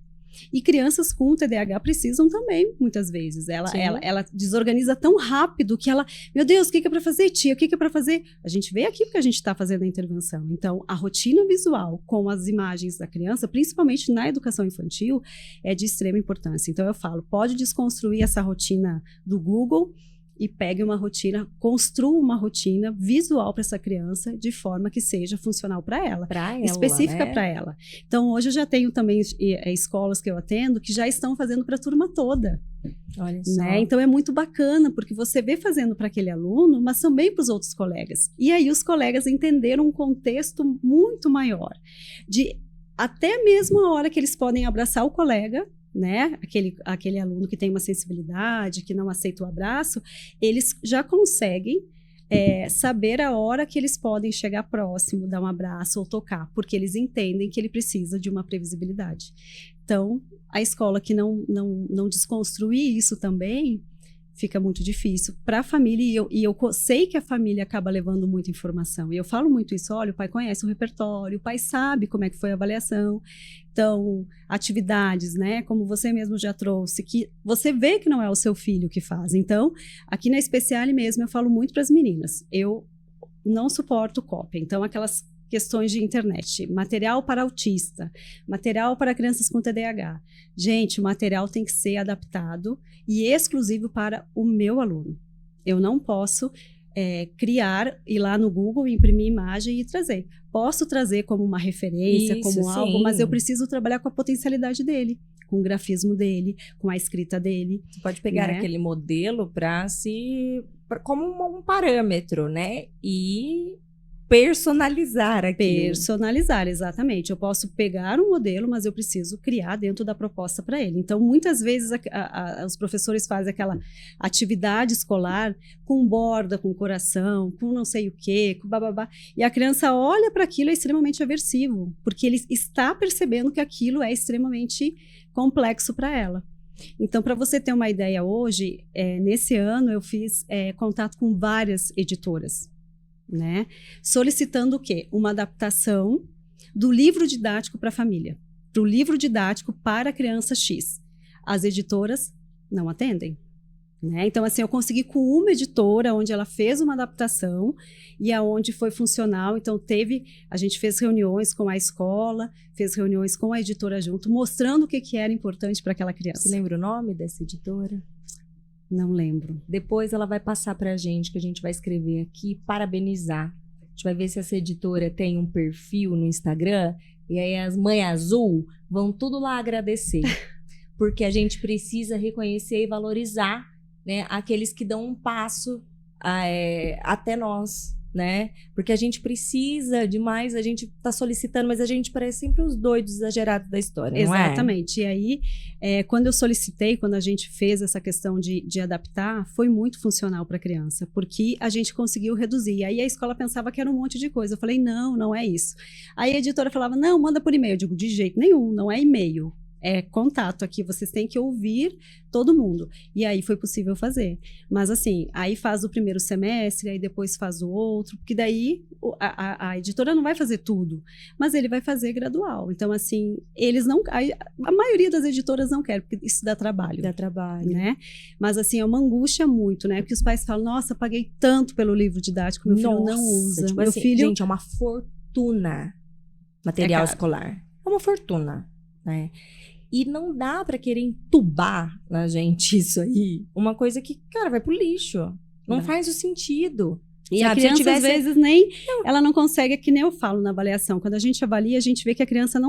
E crianças com TDAH precisam também, muitas vezes. Ela desorganiza tão rápido que ela... Meu Deus, o que é para fazer, tia? O que é para fazer? A gente vê aqui porque a gente está fazendo a intervenção. Então, a rotina visual com as imagens da criança, principalmente na educação infantil, é de extrema importância. Então, eu falo, pode desconstruir essa rotina do Google e pegue uma rotina, construa uma rotina visual para essa criança de forma que seja funcional para ela, específica, né? Para ela. Então, hoje eu já tenho também escolas que eu atendo que já estão fazendo para a turma toda. Olha só. Né? Então, é muito bacana, porque você vê fazendo para aquele aluno, mas também para os outros colegas. E aí os colegas entenderam um contexto muito maior, de até mesmo a hora que eles podem abraçar o colega, né? Aquele aluno que tem uma sensibilidade, que não aceita o abraço, eles já conseguem saber a hora que eles podem chegar próximo, dar um abraço ou tocar, porque eles entendem que ele precisa de uma previsibilidade. Então, a escola que não desconstruir isso também, fica muito difícil para a família, e eu sei que a família acaba levando muita informação, e eu falo muito isso, olha, o pai conhece o repertório, o pai sabe como é que foi a avaliação, então, atividades, né, como você mesmo já trouxe, que você vê que não é o seu filho que faz. Então, aqui na Speciale mesmo, eu falo muito para as meninas, eu não suporto cópia, então aquelas questões de internet, material para autista, material para crianças com TDAH. Gente, o material tem que ser adaptado e exclusivo para o meu aluno. Eu não posso criar, ir lá no Google, imprimir imagem e trazer. Posso trazer como uma referência, Isso, como algo, sim. Mas eu preciso trabalhar com a potencialidade dele, com o grafismo dele, com a escrita dele. Você pode pegar, né, aquele modelo como um parâmetro, né? E personalizar aquilo. Personalizar, exatamente. Eu posso pegar um modelo, mas eu preciso criar dentro da proposta para ele. Então, muitas vezes, os professores fazem aquela atividade escolar com borda, com coração, com não sei o quê, com bababá. E a criança olha para aquilo e é extremamente aversivo, porque ele está percebendo que aquilo é extremamente complexo para ela. Então, para você ter uma ideia hoje, nesse ano eu fiz contato com várias editoras, né? Solicitando o quê? Uma adaptação do livro didático para a família, para o livro didático para a criança X. As editoras não atendem, né? Então, assim, eu consegui com uma editora onde ela fez uma adaptação e aonde foi funcional. Então, a gente fez reuniões com a escola, fez reuniões com a editora junto, mostrando o que era importante para aquela criança. Você lembra o nome dessa editora? Não lembro. Depois ela vai passar para a gente, que a gente vai escrever aqui, parabenizar. A gente vai ver se essa editora tem um perfil no Instagram, e aí as Mãe Azul vão tudo lá agradecer. Porque a gente precisa reconhecer e valorizar, né, aqueles que dão um passo até nós, né? Porque a gente precisa demais, a gente está solicitando, mas a gente parece sempre os doidos exagerados da história, não é? Exatamente. E aí, quando eu solicitei, quando a gente fez essa questão de adaptar, foi muito funcional para a criança, porque a gente conseguiu reduzir. E aí a escola pensava que era um monte de coisa. Eu falei, não é isso. Aí a editora falava, não, manda por e-mail. Eu digo, de jeito nenhum, não é e-mail. É contato aqui, vocês têm que ouvir todo mundo. E aí foi possível fazer. Mas assim, aí faz o primeiro semestre, aí depois faz o outro, porque daí a editora não vai fazer tudo, mas ele vai fazer gradual. Então assim, eles não... A maioria das editoras não quer, porque isso dá trabalho. Dá trabalho. Né? Mas assim, é uma angústia muito, né? Porque os pais falam, nossa, paguei tanto pelo livro didático, meu filho não usa. Tipo meu assim, filho... Gente, é uma fortuna material escolar. É uma fortuna, né? E não dá pra querer entubar na gente isso aí. Uma coisa que, cara, vai pro lixo. Não faz o sentido. E a criança, às vezes, ela não consegue, é que nem eu falo na avaliação. Quando a gente avalia, a gente vê que a criança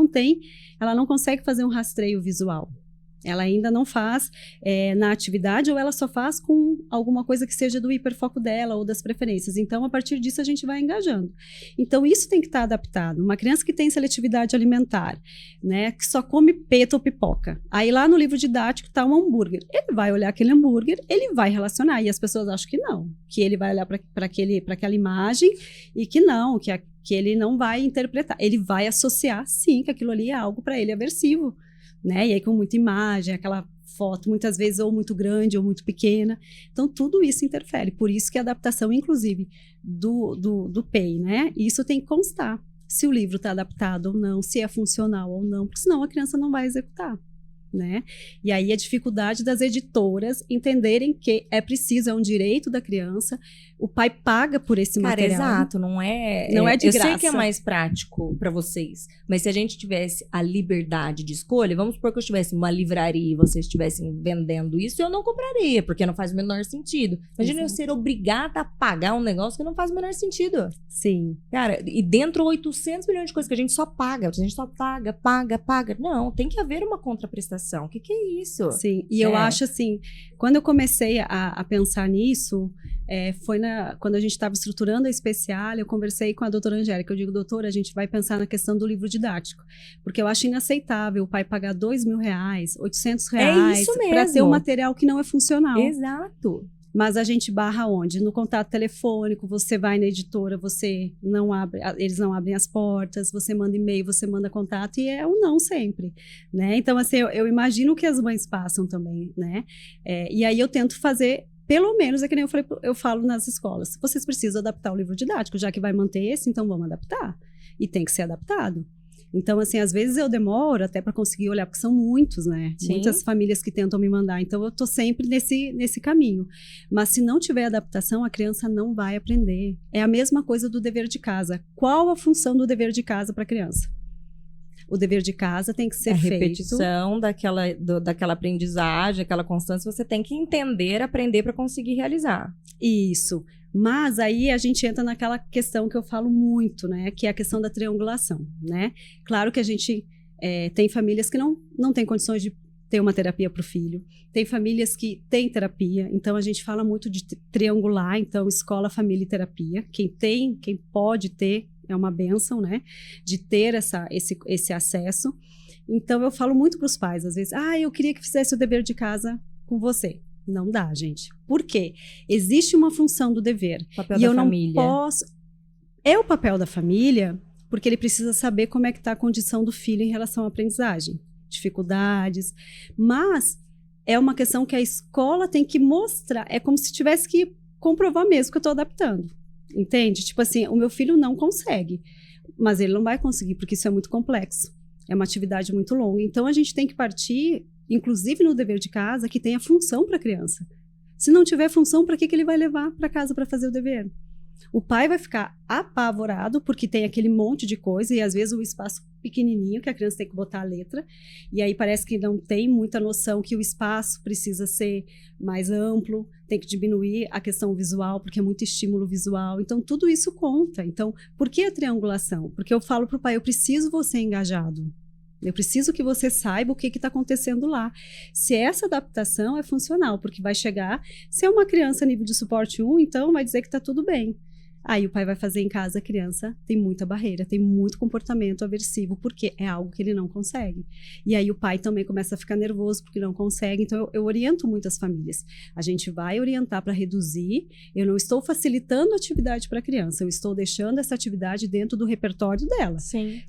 ela não consegue fazer um rastreio visual. Ela ainda não faz na atividade, ou ela só faz com alguma coisa que seja do hiperfoco dela ou das preferências. Então, a partir disso, a gente vai engajando. Então, isso tem que estar adaptado. Uma criança que tem seletividade alimentar, né, que só come peta ou pipoca. Aí, lá no livro didático, está um hambúrguer. Ele vai olhar aquele hambúrguer, ele vai relacionar. E as pessoas acham que não. Que ele vai olhar para aquela imagem e que não, que ele não vai interpretar. Ele vai associar, sim, que aquilo ali é algo para ele aversivo. Né? E aí com muita imagem, aquela foto muitas vezes ou muito grande ou muito pequena. Então, tudo isso interfere. Por isso que a adaptação, inclusive, do PEI, né? Isso tem que constar. Se o livro está adaptado ou não, se é funcional ou não, porque senão a criança não vai executar. Né? E aí a dificuldade das editoras entenderem que é preciso, é um direito da criança, o pai paga por esse material. Exato, não é de eu graça. sei que é mais prático para vocês, mas se a gente tivesse a liberdade de escolha, vamos supor que eu estivesse em uma livraria e vocês estivessem vendendo isso, eu não compraria, porque não faz o menor sentido. Imagina eu ser obrigada a pagar um negócio que não faz o menor sentido. Sim. Cara, e dentro 800 milhões de coisas que a gente só paga, paga. Não, tem que haver uma contraprestação. O que é isso? Sim, e eu acho assim, quando eu comecei a pensar nisso, foi quando a gente estava estruturando a especial, eu conversei com a doutora Angélica, eu digo, doutora, a gente vai pensar na questão do livro didático, porque eu acho inaceitável o pai pagar R$2.000, R$800 para ter um material que não é funcional. Exato. Mas a gente barra onde? No contato telefônico, você vai na editora, eles não abrem as portas, você manda e-mail, você manda contato, e é o não sempre, né? Então, assim, eu imagino que as mães passam também, né? E aí eu tento fazer, pelo menos, é que nem eu falo nas escolas, vocês precisam adaptar o livro didático, já que vai manter esse, então vamos adaptar. E tem que ser adaptado. Então, assim, às vezes eu demoro até para conseguir olhar, porque são muitos, né? Sim. Muitas famílias que tentam me mandar. Então, eu tô sempre nesse caminho. Mas se não tiver adaptação, a criança não vai aprender. É a mesma coisa do dever de casa. Qual a função do dever de casa para a criança? O dever de casa tem que ser feito. A repetição daquela aprendizagem, aquela constância, você tem que entender, aprender para conseguir realizar. Isso. Mas aí a gente entra naquela questão que eu falo muito, né? Que é a questão da triangulação, né? Claro que a gente tem famílias que não têm condições de ter uma terapia para o filho. Tem famílias que têm terapia, então a gente fala muito de triangular, então escola, família e terapia. Quem pode ter, é uma bênção, né? De ter esse acesso. Então eu falo muito para os pais, às vezes, eu queria que fizesse o dever de casa com você. Não dá, gente. Por quê? Existe uma função do dever. Papel da família. Não posso... É o papel da família, porque ele precisa saber como é que está a condição do filho em relação à aprendizagem, dificuldades. Mas é uma questão que a escola tem que mostrar. É como se tivesse que comprovar mesmo que eu estou adaptando. Entende? Tipo assim, o meu filho não consegue, mas ele não vai conseguir, porque isso é muito complexo. É uma atividade muito longa. Então, a gente tem que partir, inclusive no dever de casa, que tenha função para a criança. Se não tiver função, para que ele vai levar para casa para fazer o dever? O pai vai ficar apavorado, porque tem aquele monte de coisa, e às vezes o espaço pequenininho, que a criança tem que botar a letra, e aí parece que não tem muita noção que o espaço precisa ser mais amplo, tem que diminuir a questão visual, porque é muito estímulo visual. Então, tudo isso conta. Então, por que a triangulação? Porque eu falo para o pai, eu preciso você engajado. Eu preciso que você saiba o que está acontecendo lá. Se essa adaptação é funcional, porque vai chegar, se é uma criança nível de suporte 1, então vai dizer que está tudo bem. Aí o pai vai fazer em casa, a criança tem muita barreira, tem muito comportamento aversivo, porque é algo que ele não consegue. E aí o pai também começa a ficar nervoso porque não consegue. Então eu oriento muitas famílias. A gente vai orientar para reduzir. Eu não estou facilitando a atividade para a criança, eu estou deixando essa atividade dentro do repertório dela. Sim.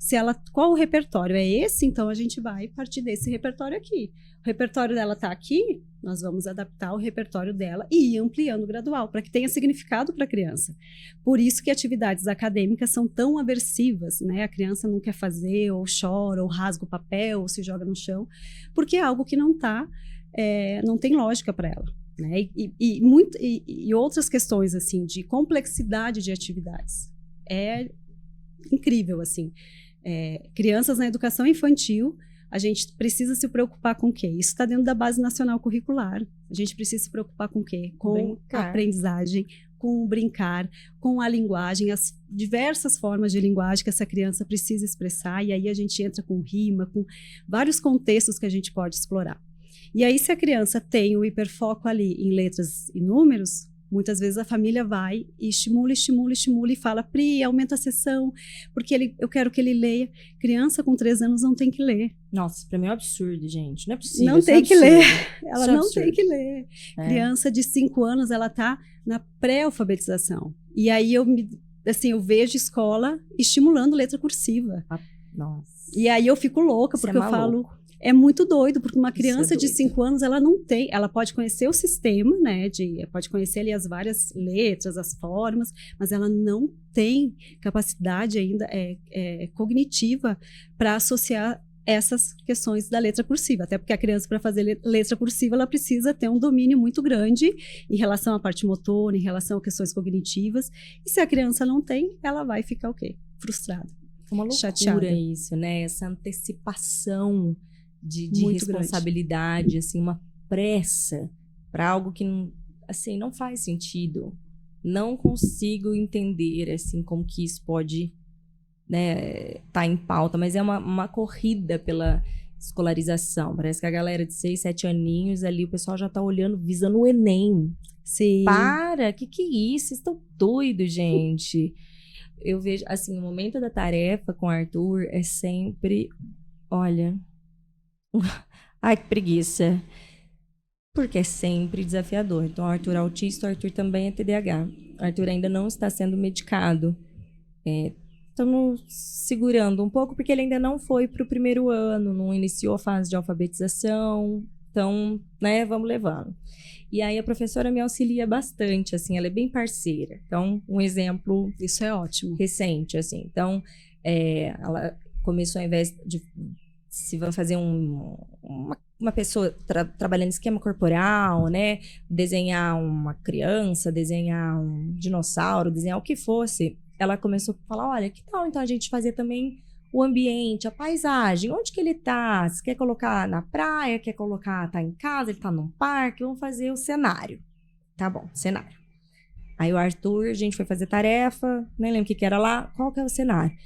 Qual o repertório é esse? Então a gente vai partir desse repertório aqui. O repertório dela está aqui, nós vamos adaptar o repertório dela e ir ampliando gradual, para que tenha significado para a criança. Por isso que atividades acadêmicas são tão aversivas, né? A criança não quer fazer, ou chora, ou rasga o papel, ou se joga no chão, porque é algo que não tem lógica para ela. Né? E outras questões, assim, de complexidade de atividades. É incrível, assim. Crianças na educação infantil, a gente precisa se preocupar com o quê? Isso está dentro da Base Nacional Curricular. A gente precisa se preocupar com o quê? Com a aprendizagem, com o brincar, com a linguagem, as diversas formas de linguagem que essa criança precisa expressar, e aí a gente entra com rima, com vários contextos que a gente pode explorar. E aí, se a criança tem o hiperfoco ali em letras e números, muitas vezes a família vai e estimula e fala: Pri, aumenta a sessão, porque eu quero que ele leia. Criança com 3 anos não tem que ler. Nossa, pra mim é um absurdo, gente. Não é possível. Não tem que ler. Ela Isso é não absurdo. tem que ler. Criança de 5 anos, ela tá na pré-alfabetização. E aí eu vejo escola estimulando letra cursiva. Nossa. E aí eu fico louca, porque eu falo... É muito doido, porque uma criança de 5 anos, ela não tem... Ela pode conhecer o sistema, né? Pode conhecer ali as várias letras, as formas, mas ela não tem capacidade ainda cognitiva para associar essas questões da letra cursiva. Até porque a criança, para fazer letra cursiva, ela precisa ter um domínio muito grande em relação à parte motora, em relação a questões cognitivas. E se a criança não tem, ela vai ficar o quê? Frustrada. É uma loucura chateada. Isso, né? Essa antecipação de responsabilidade, grande. Assim, uma pressa para algo que não faz sentido. Não consigo entender, assim, como que isso pode, né, tá em pauta, mas é uma corrida pela escolarização. Parece que a galera de 6, 7 aninhos ali, o pessoal já tá olhando, visando o Enem. Sim. Para, que é isso? Vocês estão doidos, gente. Eu vejo, assim, o momento da tarefa com o Arthur é sempre, olha... Ai, que preguiça. Porque é sempre desafiador. Então, o Arthur é autista, o Arthur também é TDAH. O Arthur ainda não está sendo medicado. Estamos segurando um pouco, porque ele ainda não foi para o primeiro ano, não iniciou a fase de alfabetização. Então, né, vamos levando. E aí, a professora me auxilia bastante, assim, ela é bem parceira. Então, um exemplo... Isso é ótimo. Recente, assim. Então, ela começou, ao invés de... Se vai fazer uma pessoa trabalhando esquema corporal, né? Desenhar uma criança, desenhar um dinossauro, desenhar o que fosse. Ela começou a falar, olha, que tal então a gente fazer também o ambiente, a paisagem, onde que ele tá? Se quer colocar na praia, quer colocar, tá em casa, ele tá num parque, vamos fazer o cenário. Tá bom, cenário. Aí o Arthur, a gente foi fazer tarefa, nem lembro o que era lá, qual que é o cenário?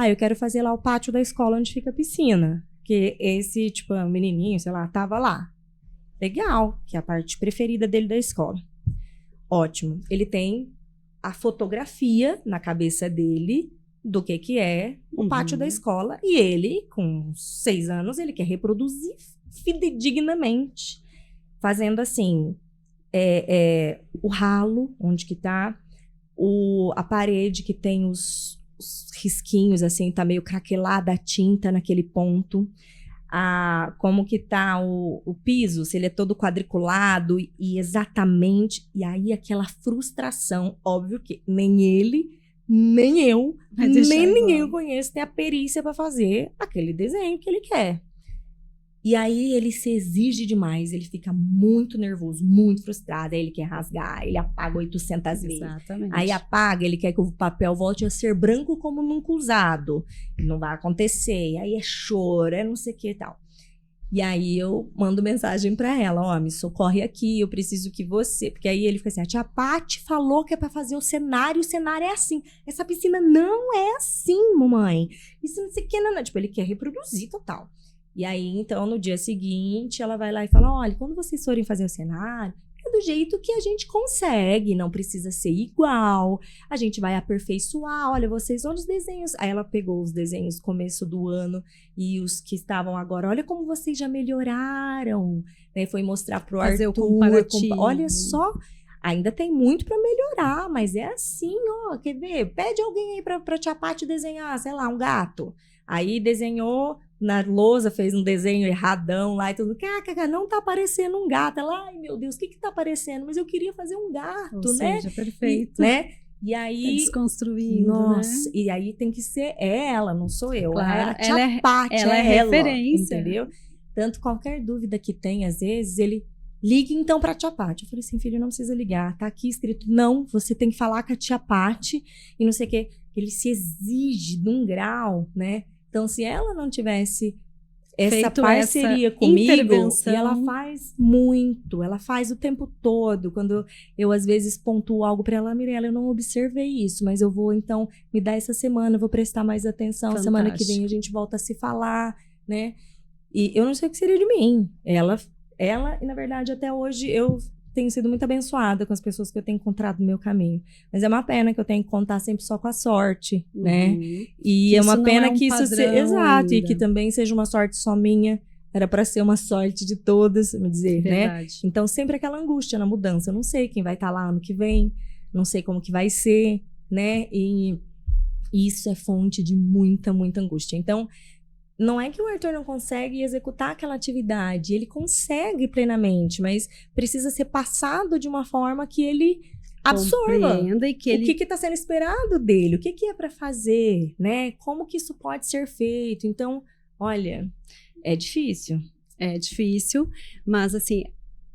Eu quero fazer lá o pátio da escola onde fica a piscina. Que esse, tipo, menininho, sei lá, tava lá. Legal, que é a parte preferida dele da escola. Ótimo. Ele tem a fotografia na cabeça dele do que é o pátio da escola. E ele, com 6 anos, ele quer reproduzir fidedignamente. Fazendo assim, o ralo, onde que tá, a parede que tem os risquinhos, assim, tá meio craquelada a tinta naquele ponto. Como que tá o piso, se ele é todo quadriculado e exatamente... E aí aquela frustração, óbvio que nem ele, nem eu, nem ninguém eu conheço tem a perícia para fazer aquele desenho que ele quer. E aí ele se exige demais, ele fica muito nervoso, muito frustrado, aí ele quer rasgar, ele apaga 800 vezes. Exatamente. Aí apaga, ele quer que o papel volte a ser branco como nunca usado. Não vai acontecer, aí é choro, não sei o que e tal. E aí eu mando mensagem pra ela, me socorre aqui, eu preciso que você... Porque aí ele fica assim, a tia Paty falou que é pra fazer o cenário é assim. Essa piscina não é assim, mamãe. Isso não sei o que, não. Tipo, ele quer reproduzir total. E aí, então, no dia seguinte, ela vai lá e fala, olha, quando vocês forem fazer o cenário, é do jeito que a gente consegue, não precisa ser igual, a gente vai aperfeiçoar, olha, vocês olham os desenhos. Aí ela pegou os desenhos começo do ano e os que estavam agora, olha como vocês já melhoraram, né? Foi mostrar pro fazer Arthur, o comparativo. Olha só, ainda tem muito para melhorar, mas é assim, quer ver? Pede alguém aí pra tia Paty desenhar, sei lá, um gato. Aí desenhou na lousa, fez um desenho erradão lá e tudo. Não tá aparecendo um gato. Ela, ai meu Deus, o que tá aparecendo? Mas eu queria fazer um gato, Ou né? Seja, perfeito. E aí... Tá desconstruindo, nossa, né? E aí tem que ser ela, não sou eu. Claro, ela é a tia Paty, ela é referência. Entendeu? Tanto qualquer dúvida que tem, às vezes, ele... Ligue então pra tia Paty. Eu falei assim, filho, não precisa ligar. Tá aqui escrito, não, você tem que falar com a tia Paty e não sei o quê. Ele se exige de um grau, né? Então, se ela não tivesse essa feito parceria essa comigo, intervenção. e ela faz muito, ela faz o tempo todo. Quando eu às vezes pontuo algo para ela, Mirella, eu não observei isso, mas eu vou então me dar essa semana, eu vou prestar mais atenção. Fantástico. Semana que vem a gente volta a se falar, né? E eu não sei o que seria de mim. Ela, e na verdade até hoje eu tenho sido muito abençoada com as pessoas que eu tenho encontrado no meu caminho. Mas é uma pena que eu tenho que contar sempre só com a sorte, né? E é uma pena que isso seja... Exato, e que também seja uma sorte só minha. Era para ser uma sorte de todas, me dizer, Verdade. né? Então sempre aquela angústia na mudança. Eu não sei quem vai estar lá ano que vem, não sei como que vai ser, né? E isso é fonte de muita, muita angústia. Então, não é que o Arthur não consegue executar aquela atividade, ele consegue plenamente, mas precisa ser passado de uma forma que ele absorva e que o que está sendo esperado dele, o que é para fazer, né? Como que isso pode ser feito. Então, olha, é difícil. É difícil, mas assim,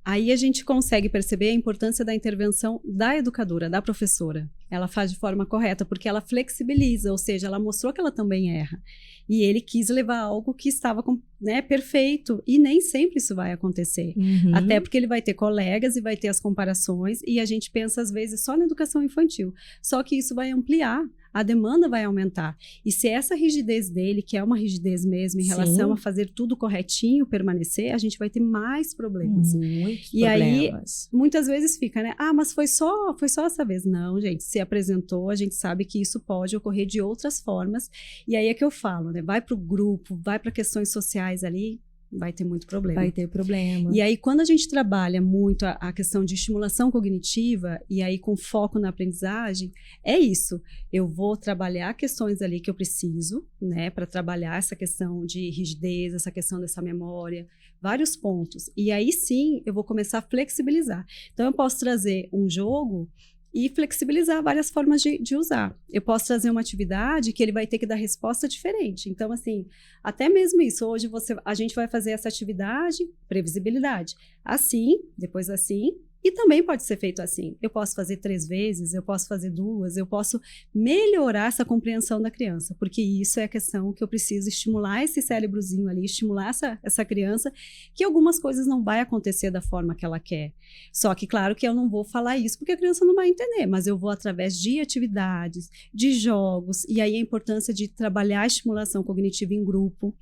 aí a gente consegue perceber a importância da intervenção da educadora, da professora. Ela faz de forma correta, porque ela flexibiliza, ou seja, ela mostrou que ela também erra. E ele quis levar algo que estava, né, perfeito, e nem sempre isso vai acontecer. Até porque ele vai ter colegas e vai ter as comparações, e a gente pensa às vezes só na educação infantil. Só que isso vai ampliar, a demanda vai aumentar. E se essa rigidez dele, que é uma rigidez mesmo em relação a fazer tudo corretinho, permanecer, a gente vai ter mais problemas. Muitos e problemas. Aí, muitas vezes fica, né? Ah, mas foi só essa vez. Não, gente, se apresentou, a gente sabe que isso pode ocorrer de outras formas. E aí é que eu falo, né? Vai para o grupo, vai para questões sociais ali, vai ter muito problema. Vai ter problema. E aí, quando a gente trabalha muito a questão de estimulação cognitiva, e aí com foco na aprendizagem, é isso. Eu vou trabalhar questões ali que eu preciso, né, para trabalhar essa questão de rigidez, essa questão dessa memória, vários pontos. E aí sim, eu vou começar a flexibilizar. Então, eu posso trazer um jogo e flexibilizar várias formas de usar. Eu posso trazer uma atividade que ele vai ter que dar resposta diferente. Então, assim, até mesmo isso, hoje a gente vai fazer essa atividade, previsibilidade, assim, depois assim, e também pode ser feito assim. Eu posso fazer 3 vezes, eu posso fazer 2, eu posso melhorar essa compreensão da criança, porque isso é a questão que eu preciso estimular esse cérebrozinho ali, estimular essa criança, que algumas coisas não vai acontecer da forma que ela quer. Só que, claro, que eu não vou falar isso porque a criança não vai entender, mas eu vou através de atividades, de jogos, e aí a importância de trabalhar a estimulação cognitiva em grupo.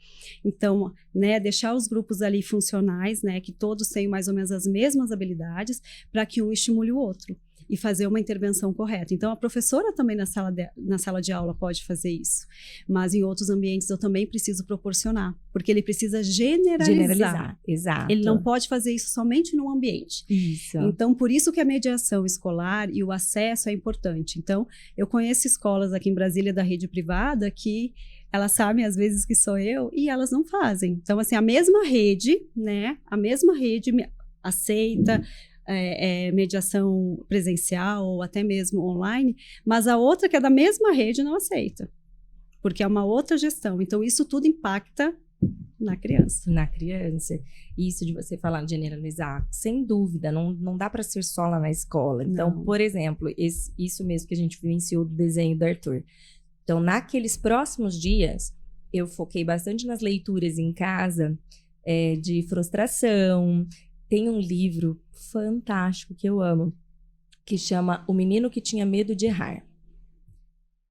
Então, né, deixar os grupos ali funcionais, né, que todos tenham mais ou menos as mesmas habilidades, para que um estimule o outro e fazer uma intervenção correta. Então, a professora também na sala de aula pode fazer isso, mas em outros ambientes eu também preciso proporcionar, porque ele precisa generalizar. Exato. Ele não pode fazer isso somente num ambiente. Isso. Então, por isso que a mediação escolar e o acesso é importante. Então, eu conheço escolas aqui em Brasília da rede privada que elas sabem às vezes que sou eu e elas não fazem. Então, assim, a mesma rede, né? A mesma rede aceita mediação presencial ou até mesmo online, mas a outra que é da mesma rede não aceita, porque é uma outra gestão. Então, isso tudo impacta na criança. Na criança. Isso de você falar de generalizar, sem dúvida, não dá para ser só lá na escola. Então, Não. por exemplo, isso mesmo que a gente vivenciou do desenho do Arthur. Então, naqueles próximos dias, eu foquei bastante nas leituras em casa, de frustração. Tem um livro fantástico que eu amo, que chama O Menino que Tinha Medo de Errar.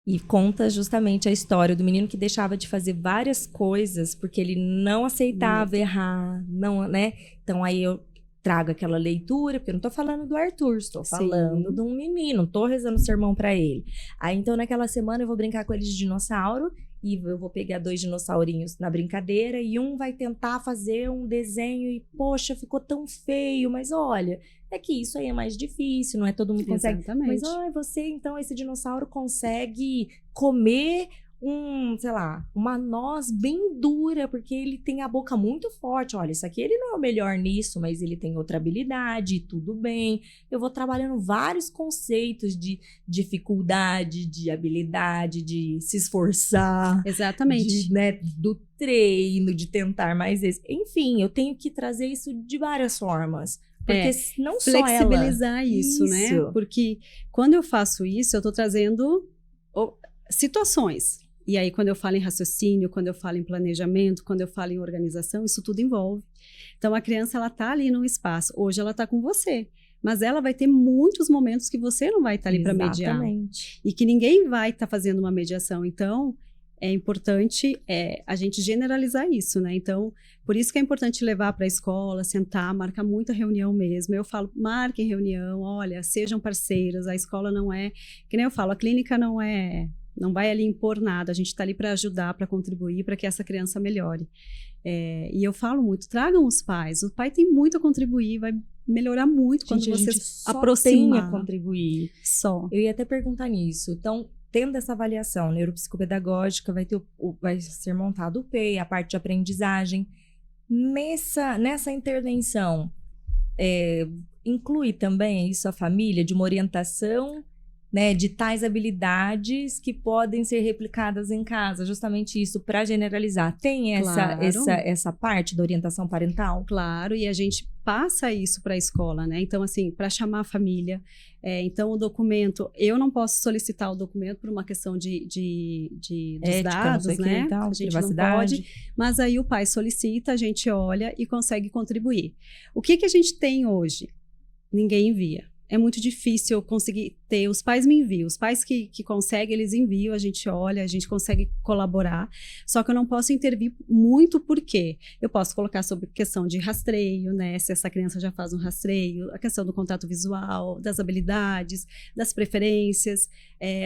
E conta justamente a história do menino que deixava de fazer várias coisas porque ele não aceitava errar, não, né? Então aí eu trago aquela leitura, porque eu não tô falando do Arthur, estou falando de um menino, não tô rezando sermão para ele. Aí então naquela semana eu vou brincar com ele de dinossauro e eu vou pegar 2 dinossaurinhos na brincadeira e um vai tentar fazer um desenho e, poxa, ficou tão feio, mas olha, é que isso aí é mais difícil, não é todo mundo consegue. Exatamente. Mas, você, então, esse dinossauro consegue comer sei lá, uma noz bem dura, porque ele tem a boca muito forte. Olha, isso aqui ele não é o melhor nisso, mas ele tem outra habilidade, tudo bem. Eu vou trabalhando vários conceitos de dificuldade, de habilidade, de se esforçar. Exatamente. Do treino, de tentar mais vezes. Enfim, eu tenho que trazer isso de várias formas. Porque não só ela... Flexibilizar isso, né? Porque quando eu faço isso, eu tô trazendo situações. E aí, quando eu falo em raciocínio, quando eu falo em planejamento, quando eu falo em organização, isso tudo envolve. Então, a criança, ela está ali num espaço. Hoje, ela está com você. Mas ela vai ter muitos momentos que você não vai estar ali para mediar. Exatamente. E que ninguém vai estar fazendo uma mediação. Então, é importante a gente generalizar isso, né? Então, por isso que é importante levar para a escola, sentar, marcar muita reunião mesmo. Eu falo, marquem reunião, olha, sejam parceiros. A escola não é... Que nem eu falo, a clínica não vai ali impor nada. A gente está ali para ajudar, para contribuir, para que essa criança melhore. E eu falo muito, tragam os pais. O pai tem muito a contribuir, vai melhorar muito quando você só aproximar. tem a contribuir. Só. Eu ia até perguntar nisso. Então, tendo essa avaliação neuropsicopedagógica, vai ser montado o PEI, a parte de aprendizagem. Nessa intervenção, inclui também isso a família, de uma orientação, né, de tais habilidades que podem ser replicadas em casa, justamente isso, para generalizar. Tem essa parte da orientação parental? Claro, e a gente passa isso para a escola, né? Então, assim, para chamar a família. Então, o documento, eu não posso solicitar o documento por uma questão dos ética, dados, né? Tal, a gente privacidade. não pode, mas aí o pai solicita, a gente olha e consegue contribuir. O que a gente tem hoje? Ninguém envia. É muito difícil eu conseguir ter, os pais me enviam, os pais que conseguem, eles enviam, a gente olha, a gente consegue colaborar, só que eu não posso intervir muito, porque eu posso colocar sobre questão de rastreio, né, se essa criança já faz um rastreio, a questão do contato visual, das habilidades, das preferências,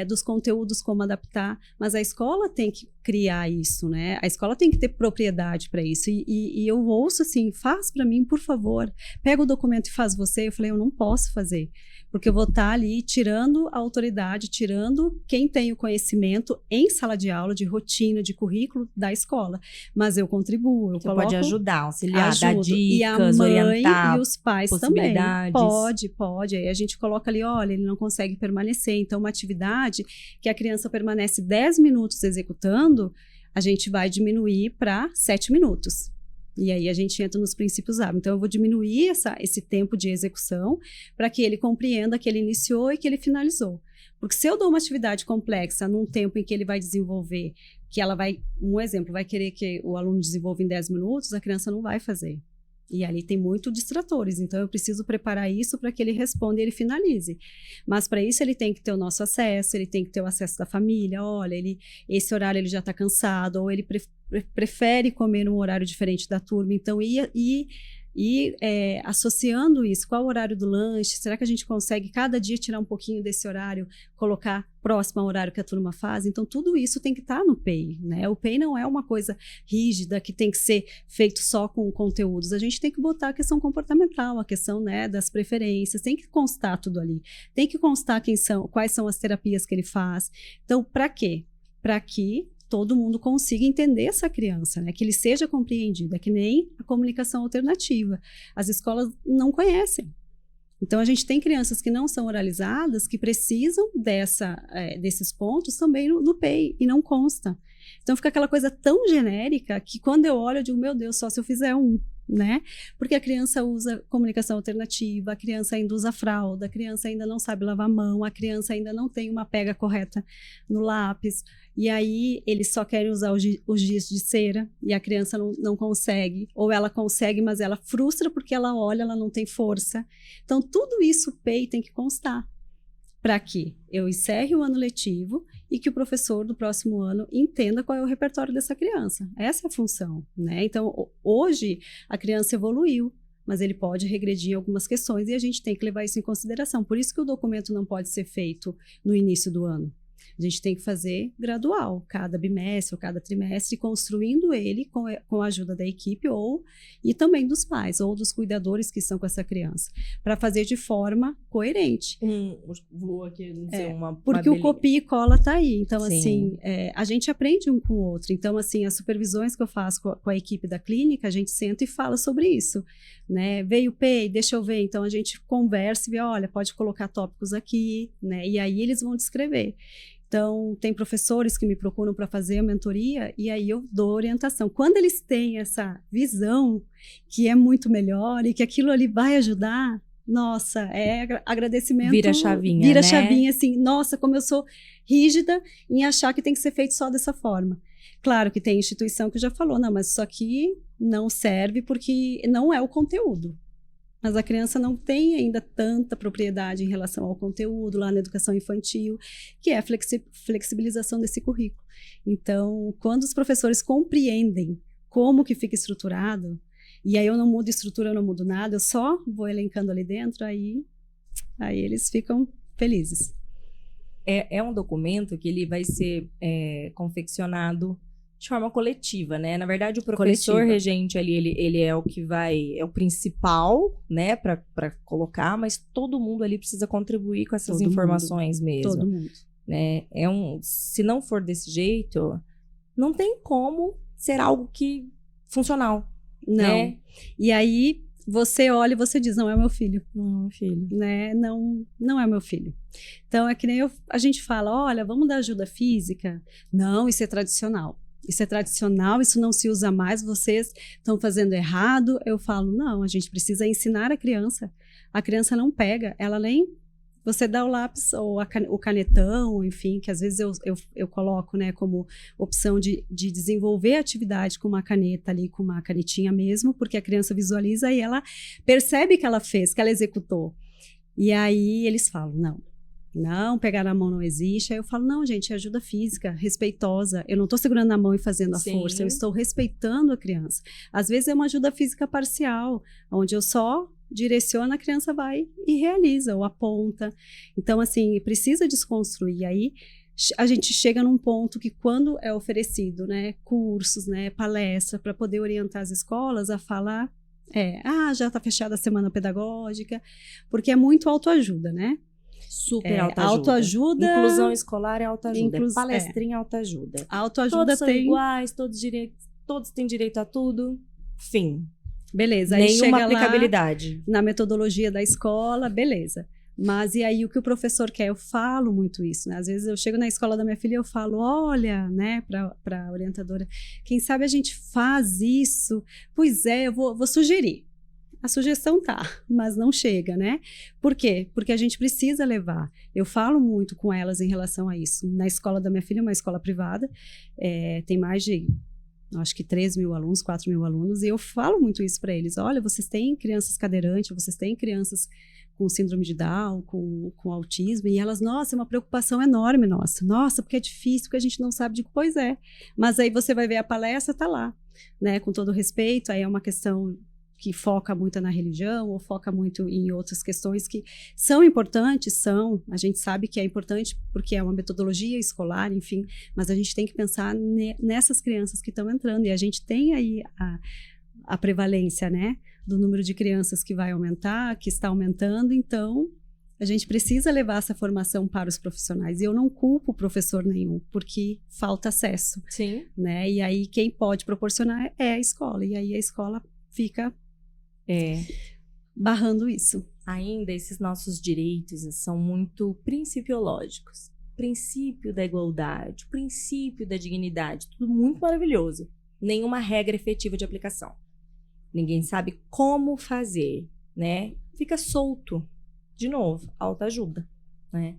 dos conteúdos, como adaptar, mas a escola tem que criar isso, né, a escola tem que ter propriedade para isso, e eu ouço assim, faz para mim, por favor, pega o documento e faz você. Eu falei, eu não posso fazer, porque eu vou estar ali tirando a autoridade, tirando quem tem o conhecimento em sala de aula, de rotina, de currículo da escola. Mas eu contribuo, eu coloco... Pode ajudar, auxiliar, ajudo, dar dicas, e a mãe orientar, e os pais também. Pode. Aí a gente coloca ali, olha, ele não consegue permanecer. Então, uma atividade que a criança permanece 10 minutos executando, a gente vai diminuir para 7 minutos. E aí a gente entra nos princípios hábitos. Então, eu vou diminuir esse tempo de execução para que ele compreenda que ele iniciou e que ele finalizou. Porque se eu dou uma atividade complexa num tempo em que ele vai desenvolver, que ela vai, um exemplo, vai querer que o aluno desenvolva em 10 minutos, a criança não vai fazer. E ali tem muito distratores, então eu preciso preparar isso para que ele responda e ele finalize. Mas para isso ele tem que ter o nosso acesso, ele tem que ter o acesso da família. Olha, esse horário ele já está cansado, ou ele prefere comer num horário diferente da turma. Então, associando isso, qual o horário do lanche? Será que a gente consegue cada dia tirar um pouquinho desse horário, colocar próximo ao horário que a turma faz? Então, tudo isso tem que estar no PEI, né? O PEI não é uma coisa rígida que tem que ser feito só com conteúdos. A gente tem que botar a questão comportamental, a questão, né, das preferências, tem que constar tudo ali. Tem que constar quais são as terapias que ele faz. Então, para quê? Para que todo mundo consiga entender essa criança, né? Que ele seja compreendido, é que nem a comunicação alternativa. As escolas não conhecem. Então, a gente tem crianças que não são oralizadas, que precisam desses pontos também no PEI, e não consta. Então, fica aquela coisa tão genérica que quando eu olho, eu digo, meu Deus, só se eu fizer um, né? Porque a criança usa comunicação alternativa, a criança ainda usa fralda, a criança ainda não sabe lavar a mão, a criança ainda não tem uma pega correta no lápis, e aí eles só querem usar os giz de cera, e a criança não consegue, ou ela consegue, mas ela frustra porque ela olha, ela não tem força. Então, tudo isso o PEI tem que constar, para que eu encerre o ano letivo e que o professor do próximo ano entenda qual é o repertório dessa criança. Essa é a função, né? Então, hoje, a criança evoluiu, mas ele pode regredir em algumas questões e a gente tem que levar isso em consideração. Por isso que o documento não pode ser feito no início do ano. A gente tem que fazer gradual, cada bimestre ou cada trimestre, construindo ele com a ajuda da equipe e também dos pais ou dos cuidadores que estão com essa criança, para fazer de forma coerente. Vou aqui dizer porque o copia e cola está aí. Então, Sim. assim, a gente aprende um com o outro. Então, assim, as supervisões que eu faço com a equipe da clínica, a gente senta e fala sobre isso, né? Veio o PEI, deixa eu ver. Então, a gente conversa e vê, olha, pode colocar tópicos aqui, né? E aí eles vão descrever. Então, tem professores que me procuram para fazer a mentoria e aí eu dou orientação. Quando eles têm essa visão que é muito melhor e que aquilo ali vai ajudar, nossa, é agradecimento. Vira chavinha, Vira né? chavinha, assim, nossa, como eu sou rígida em achar que tem que ser feito só dessa forma. Claro que tem instituição que já falou, não, mas isso aqui não serve porque não é o conteúdo. Mas a criança não tem ainda tanta propriedade em relação ao conteúdo lá na educação infantil, que é a flexibilização desse currículo. Então, quando os professores compreendem como que fica estruturado, e aí eu não mudo estrutura, eu não mudo nada, eu só vou elencando ali dentro, aí eles ficam felizes. É um documento que ele vai ser confeccionado de forma coletiva, né? Na verdade, o professor regente ali, ele é o que é o principal, né, para colocar, mas todo mundo ali precisa contribuir com essas informações mesmo. Todo mundo. Né? Se não for desse jeito, não tem como ser algo que funcional. Não. Né? E aí você olha e você diz, não é meu filho. Não é meu filho. Né? Não é meu filho. Então é que nem a gente fala, olha, vamos dar ajuda física? Não, isso é tradicional. Isso é tradicional, isso não se usa mais, vocês estão fazendo errado. Eu falo, não, a gente precisa ensinar a criança. A criança não pega, ela nem... Você dá o lápis ou o canetão, enfim, que às vezes eu coloco, né, como opção de desenvolver a atividade com uma caneta ali, com uma canetinha mesmo, porque a criança visualiza e ela percebe que ela fez, que ela executou. E aí eles falam, não, pegar na mão não existe. Aí eu falo, não, gente, é ajuda física, respeitosa. Eu não estou segurando na mão e fazendo a força, eu estou respeitando a criança. Às vezes é uma ajuda física parcial, onde eu só direciona, a criança vai e realiza ou aponta. Então, assim, precisa desconstruir. Aí a gente chega num ponto que quando é oferecido, né, cursos, né, palestra, para poder orientar as escolas a falar, já está fechada a semana pedagógica, porque é muito autoajuda, né? Super autoajuda. Autoajuda. Inclusão escolar é autoajuda. Palestrinha autoajuda. Autoajuda todos são iguais, todos têm direito a tudo. Fim. Beleza. Aí nenhuma chega aplicabilidade. Lá, na metodologia da escola, beleza. Mas e aí o que o professor quer? Eu falo muito isso, né? Às vezes eu chego na escola da minha filha e eu falo, olha, né, para a orientadora, quem sabe a gente faz isso? Pois é, eu vou sugerir. A sugestão tá, mas não chega, né? Por quê? Porque a gente precisa levar. Eu falo muito com elas em relação a isso. Na escola da minha filha, uma escola privada, tem mais de, acho que 3 mil alunos, 4 mil alunos, e eu falo muito isso para eles. Olha, vocês têm crianças cadeirantes, vocês têm crianças com síndrome de Down, com autismo, e elas, nossa, é uma preocupação enorme, nossa, porque é difícil, porque a gente não sabe de... Pois é, mas aí você vai ver a palestra, tá lá, né, com todo respeito, aí é uma questão que foca muito na religião ou foca muito em outras questões que são importantes, a gente sabe que é importante porque é uma metodologia escolar, enfim, mas a gente tem que pensar nessas crianças que estão entrando, e a gente tem aí a prevalência, né, do número de crianças que vai aumentar, que está aumentando, então a gente precisa levar essa formação para os profissionais, e eu não culpo professor nenhum, porque falta acesso. Sim. Né, e aí quem pode proporcionar é a escola, e aí a escola fica barrando isso. Ainda esses nossos direitos são muito principiológicos. Princípio da igualdade, princípio da dignidade, tudo muito maravilhoso. Nenhuma regra efetiva de aplicação. Ninguém sabe como fazer, né? Fica solto. De novo, autoajuda, né?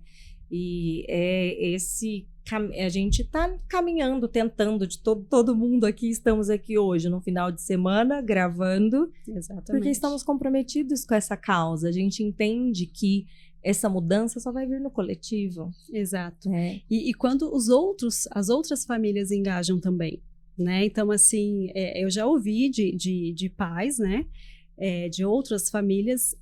E a gente está caminhando, tentando, de todo mundo aqui, estamos aqui hoje, no final de semana, gravando. Exatamente. Porque estamos comprometidos com essa causa. A gente entende que essa mudança só vai vir no coletivo. Exato. E quando as outras famílias engajam também, né? Então, assim, eu já ouvi de pais, né? De outras famílias,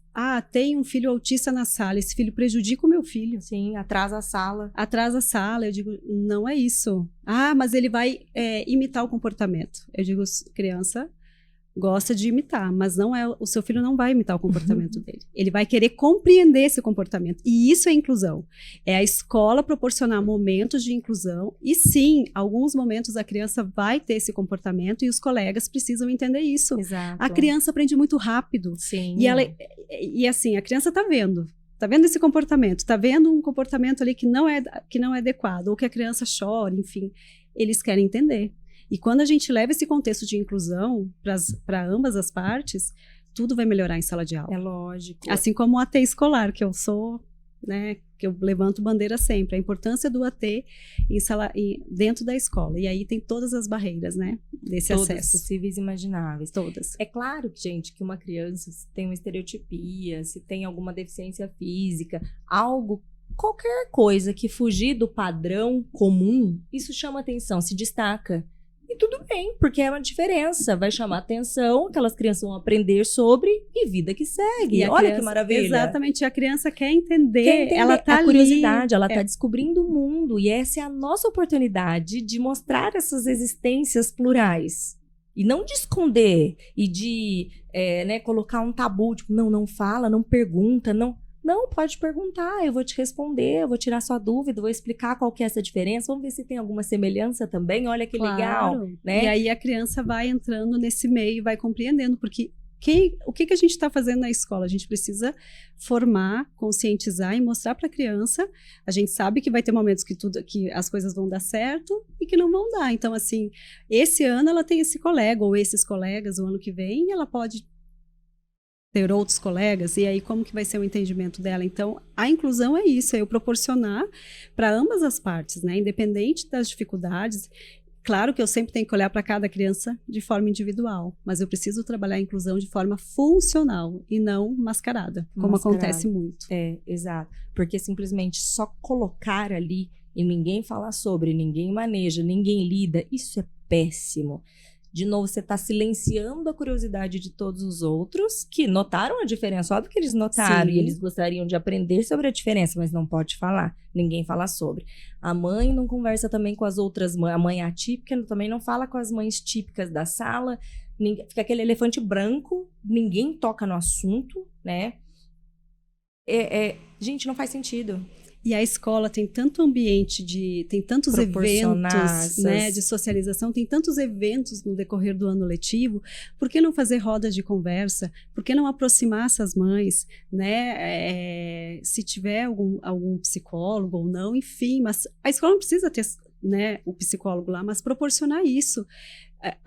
tem um filho autista na sala, esse filho prejudica o meu filho. Sim, atrasa a sala. Atrasa a sala, eu digo, não é isso. Mas ele vai imitar o comportamento. Eu digo, criança gosta de imitar, mas o seu filho não vai imitar o comportamento dele. Ele vai querer compreender esse comportamento. E isso é inclusão. É a escola proporcionar momentos de inclusão. E sim, alguns momentos a criança vai ter esse comportamento e os colegas precisam entender isso. Exato. A criança aprende muito rápido. Sim. E assim, a criança está vendo esse comportamento, está vendo um comportamento ali que não é adequado, ou que a criança chora, enfim, eles querem entender. E quando a gente leva esse contexto de inclusão para ambas as partes, tudo vai melhorar em sala de aula. É lógico. Assim como o AT escolar, que eu sou, né, que eu levanto bandeira sempre, a importância do AT dentro da escola. E aí tem todas as barreiras, né, desse Todas acesso. possíveis e imagináveis. Todas. É claro, gente, que uma criança, se tem uma estereotipia, se tem alguma deficiência física, qualquer coisa que fugir do padrão comum, isso chama atenção, se destaca. E tudo bem, porque é uma diferença, vai chamar atenção, aquelas crianças vão aprender sobre e vida que segue. Olha criança, que maravilha. Exatamente, a criança quer entender, ela tá a curiosidade, ali. ela tá descobrindo o mundo e essa é a nossa oportunidade de mostrar essas existências plurais. E não de esconder e de colocar um tabu, tipo, não fala, não pergunta, não... Não, pode perguntar, eu vou te responder, eu vou tirar sua dúvida, vou explicar qual que é essa diferença, vamos ver se tem alguma semelhança também, olha que legal, né? E aí a criança vai entrando nesse meio, vai compreendendo, porque o que a gente está fazendo na escola? A gente precisa formar, conscientizar e mostrar para a criança. A gente sabe que vai ter momentos que as coisas vão dar certo e que não vão dar. Então, assim, esse ano ela tem esse colega ou esses colegas, o ano que vem ela pode ter outros colegas, e aí como que vai ser o entendimento dela? Então, a inclusão é isso, é eu proporcionar para ambas as partes, né? Independente das dificuldades. Claro que eu sempre tenho que olhar para cada criança de forma individual, mas eu preciso trabalhar a inclusão de forma funcional e não mascarada, como acontece muito. É, exato. Porque simplesmente só colocar ali e ninguém fala sobre, ninguém maneja, ninguém lida, isso é péssimo. De novo, você está silenciando a curiosidade de todos os outros que notaram a diferença. Óbvio que eles notaram. Sim. E eles gostariam de aprender sobre a diferença, mas não pode falar. Ninguém fala sobre. A mãe não conversa também com as outras mães. A mãe atípica também não fala com as mães típicas da sala. Fica aquele elefante branco, ninguém toca no assunto, né? Gente, não faz sentido. E a escola tem tanto ambiente tem tantos eventos, né, de socialização, tem tantos eventos no decorrer do ano letivo. Por que não fazer rodas de conversa? Por que não aproximar essas mães, né? Se tiver algum psicólogo ou não, enfim, mas a escola não precisa ter, né, o psicólogo lá, mas proporcionar isso,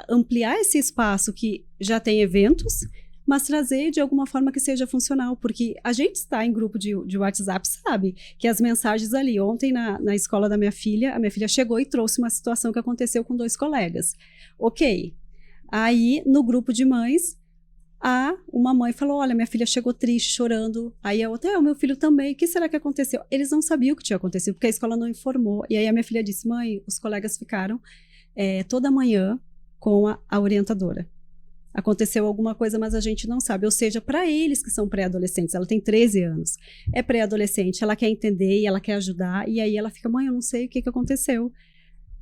ampliar esse espaço que já tem eventos, mas trazer de alguma forma que seja funcional, porque a gente está em grupo de WhatsApp, sabe, que as mensagens ali, ontem na escola da minha filha, a minha filha chegou e trouxe uma situação que aconteceu com 2 colegas. Ok, aí no grupo de mães, uma mãe falou, olha, minha filha chegou triste, chorando, aí a outra, o meu filho também, o que será que aconteceu? Eles não sabiam o que tinha acontecido, porque a escola não informou, e aí a minha filha disse, mãe, os colegas ficaram toda manhã com a orientadora. Aconteceu alguma coisa, mas a gente não sabe. Ou seja, para eles que são pré-adolescentes, ela tem 13 anos, é pré-adolescente, ela quer entender e ela quer ajudar, e aí ela fica, mãe, eu não sei o que aconteceu,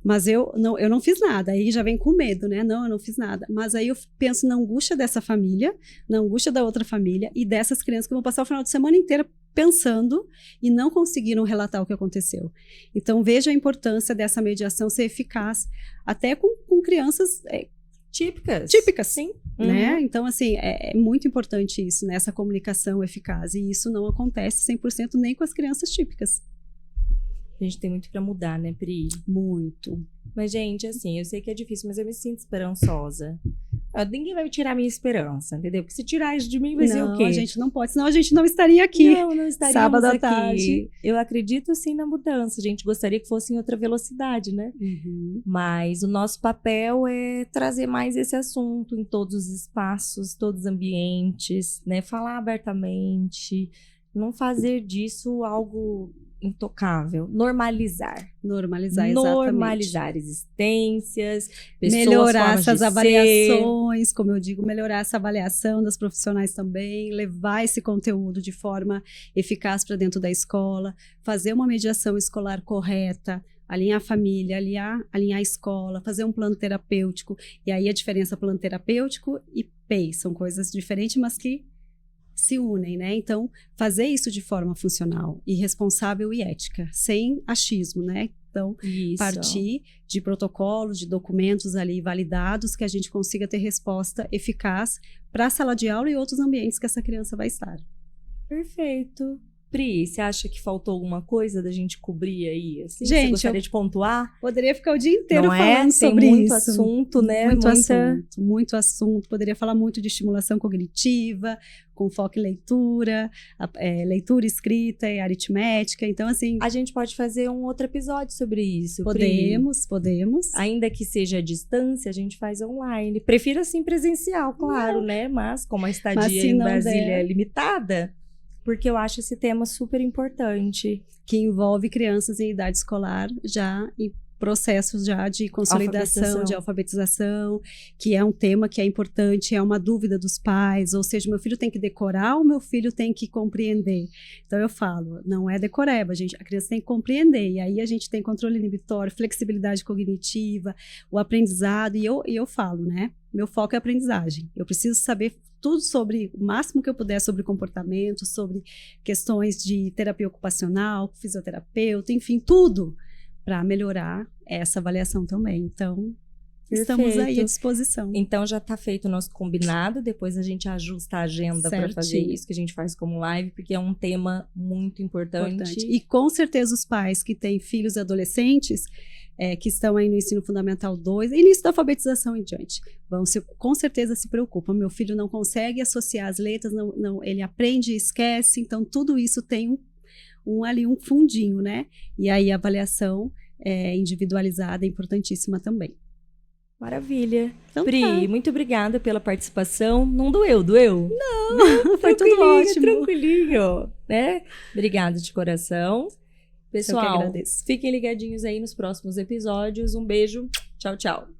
mas eu não fiz nada. Aí já vem com medo, né? Não, eu não fiz nada. Mas aí eu penso na angústia dessa família, na angústia da outra família e dessas crianças que vão passar o final de semana inteira pensando e não conseguiram relatar o que aconteceu. Então, veja a importância dessa mediação ser eficaz, até com crianças... Típicas, sim. Né? Uhum. Então, assim, é muito importante isso, né? Essa comunicação eficaz. E isso não acontece 100% nem com as crianças típicas. A gente tem muito pra mudar, né, Pri? Muito. Mas, gente, assim, eu sei que é difícil, mas eu me sinto esperançosa. Ninguém vai tirar a minha esperança, entendeu? Porque se tirar isso de mim, vai ser o quê? Não, a gente não pode, senão a gente não estaria aqui. Não estaríamos sábado à aqui. tarde. Eu acredito, sim, na mudança. A gente gostaria que fosse em outra velocidade, né? Uhum. Mas o nosso papel é trazer mais esse assunto em todos os espaços, todos os ambientes, né? Falar abertamente, não fazer disso algo intocável, normalizar, exatamente. existências, pessoas, melhorar essas avaliações, ser. como eu digo, melhorar essa avaliação das profissionais também, levar esse conteúdo de forma eficaz para dentro da escola, fazer uma mediação escolar correta, alinhar a família, alinhar a escola, fazer um plano terapêutico, e aí a diferença plano terapêutico e PEI são coisas diferentes, mas que se unem, né? Então, fazer isso de forma funcional e responsável e ética, sem achismo, né? Então, partir de protocolos, de documentos ali validados, que a gente consiga ter resposta eficaz para a sala de aula e outros ambientes que essa criança vai estar. Perfeito. Pri, você acha que faltou alguma coisa da gente cobrir aí? Assim, Gente, você gostaria de pontuar? Poderia ficar o dia inteiro Não falando sobre Tem muito isso. assunto, né? Muito assunto. Poderia falar muito de estimulação cognitiva, com foco em leitura, leitura escrita e aritmética. Então, assim... A gente pode fazer um outro episódio sobre isso, Podemos. Ainda que seja à distância, a gente faz online. Prefiro, assim, presencial, claro, né? Mas como a estadia em Brasília é limitada... Porque eu acho esse tema super importante. Que envolve crianças em idade escolar já em processos já de consolidação, de alfabetização, que é um tema que é importante, é uma dúvida dos pais, ou seja, meu filho tem que decorar ou meu filho tem que compreender? Então eu falo, não é decoreba, a criança tem que compreender, e aí a gente tem controle inibitório, flexibilidade cognitiva, o aprendizado, e eu falo, né? Meu foco é a aprendizagem. Eu preciso saber tudo sobre, o máximo que eu puder sobre comportamento, sobre questões de terapia ocupacional, fisioterapeuta, enfim, tudo para melhorar essa avaliação também. Então, estamos aí à disposição. Então, já está feito o nosso combinado, depois a gente ajusta a agenda para fazer isso, que a gente faz como live, porque é um tema muito importante. E com certeza os pais que têm filhos e adolescentes, que estão aí no ensino fundamental 2, início da alfabetização em diante, com certeza se preocupam. Meu filho não consegue associar as letras, ele aprende e esquece, então tudo isso tem um fundinho, né? E aí a avaliação individualizada é importantíssima também. Maravilha. Então, Pri, muito obrigada pela participação. Não doeu? Não, foi tudo ótimo. Tranquilinho, né? Obrigada de coração. Pessoal, fiquem ligadinhos aí nos próximos episódios. Um beijo. Tchau, tchau.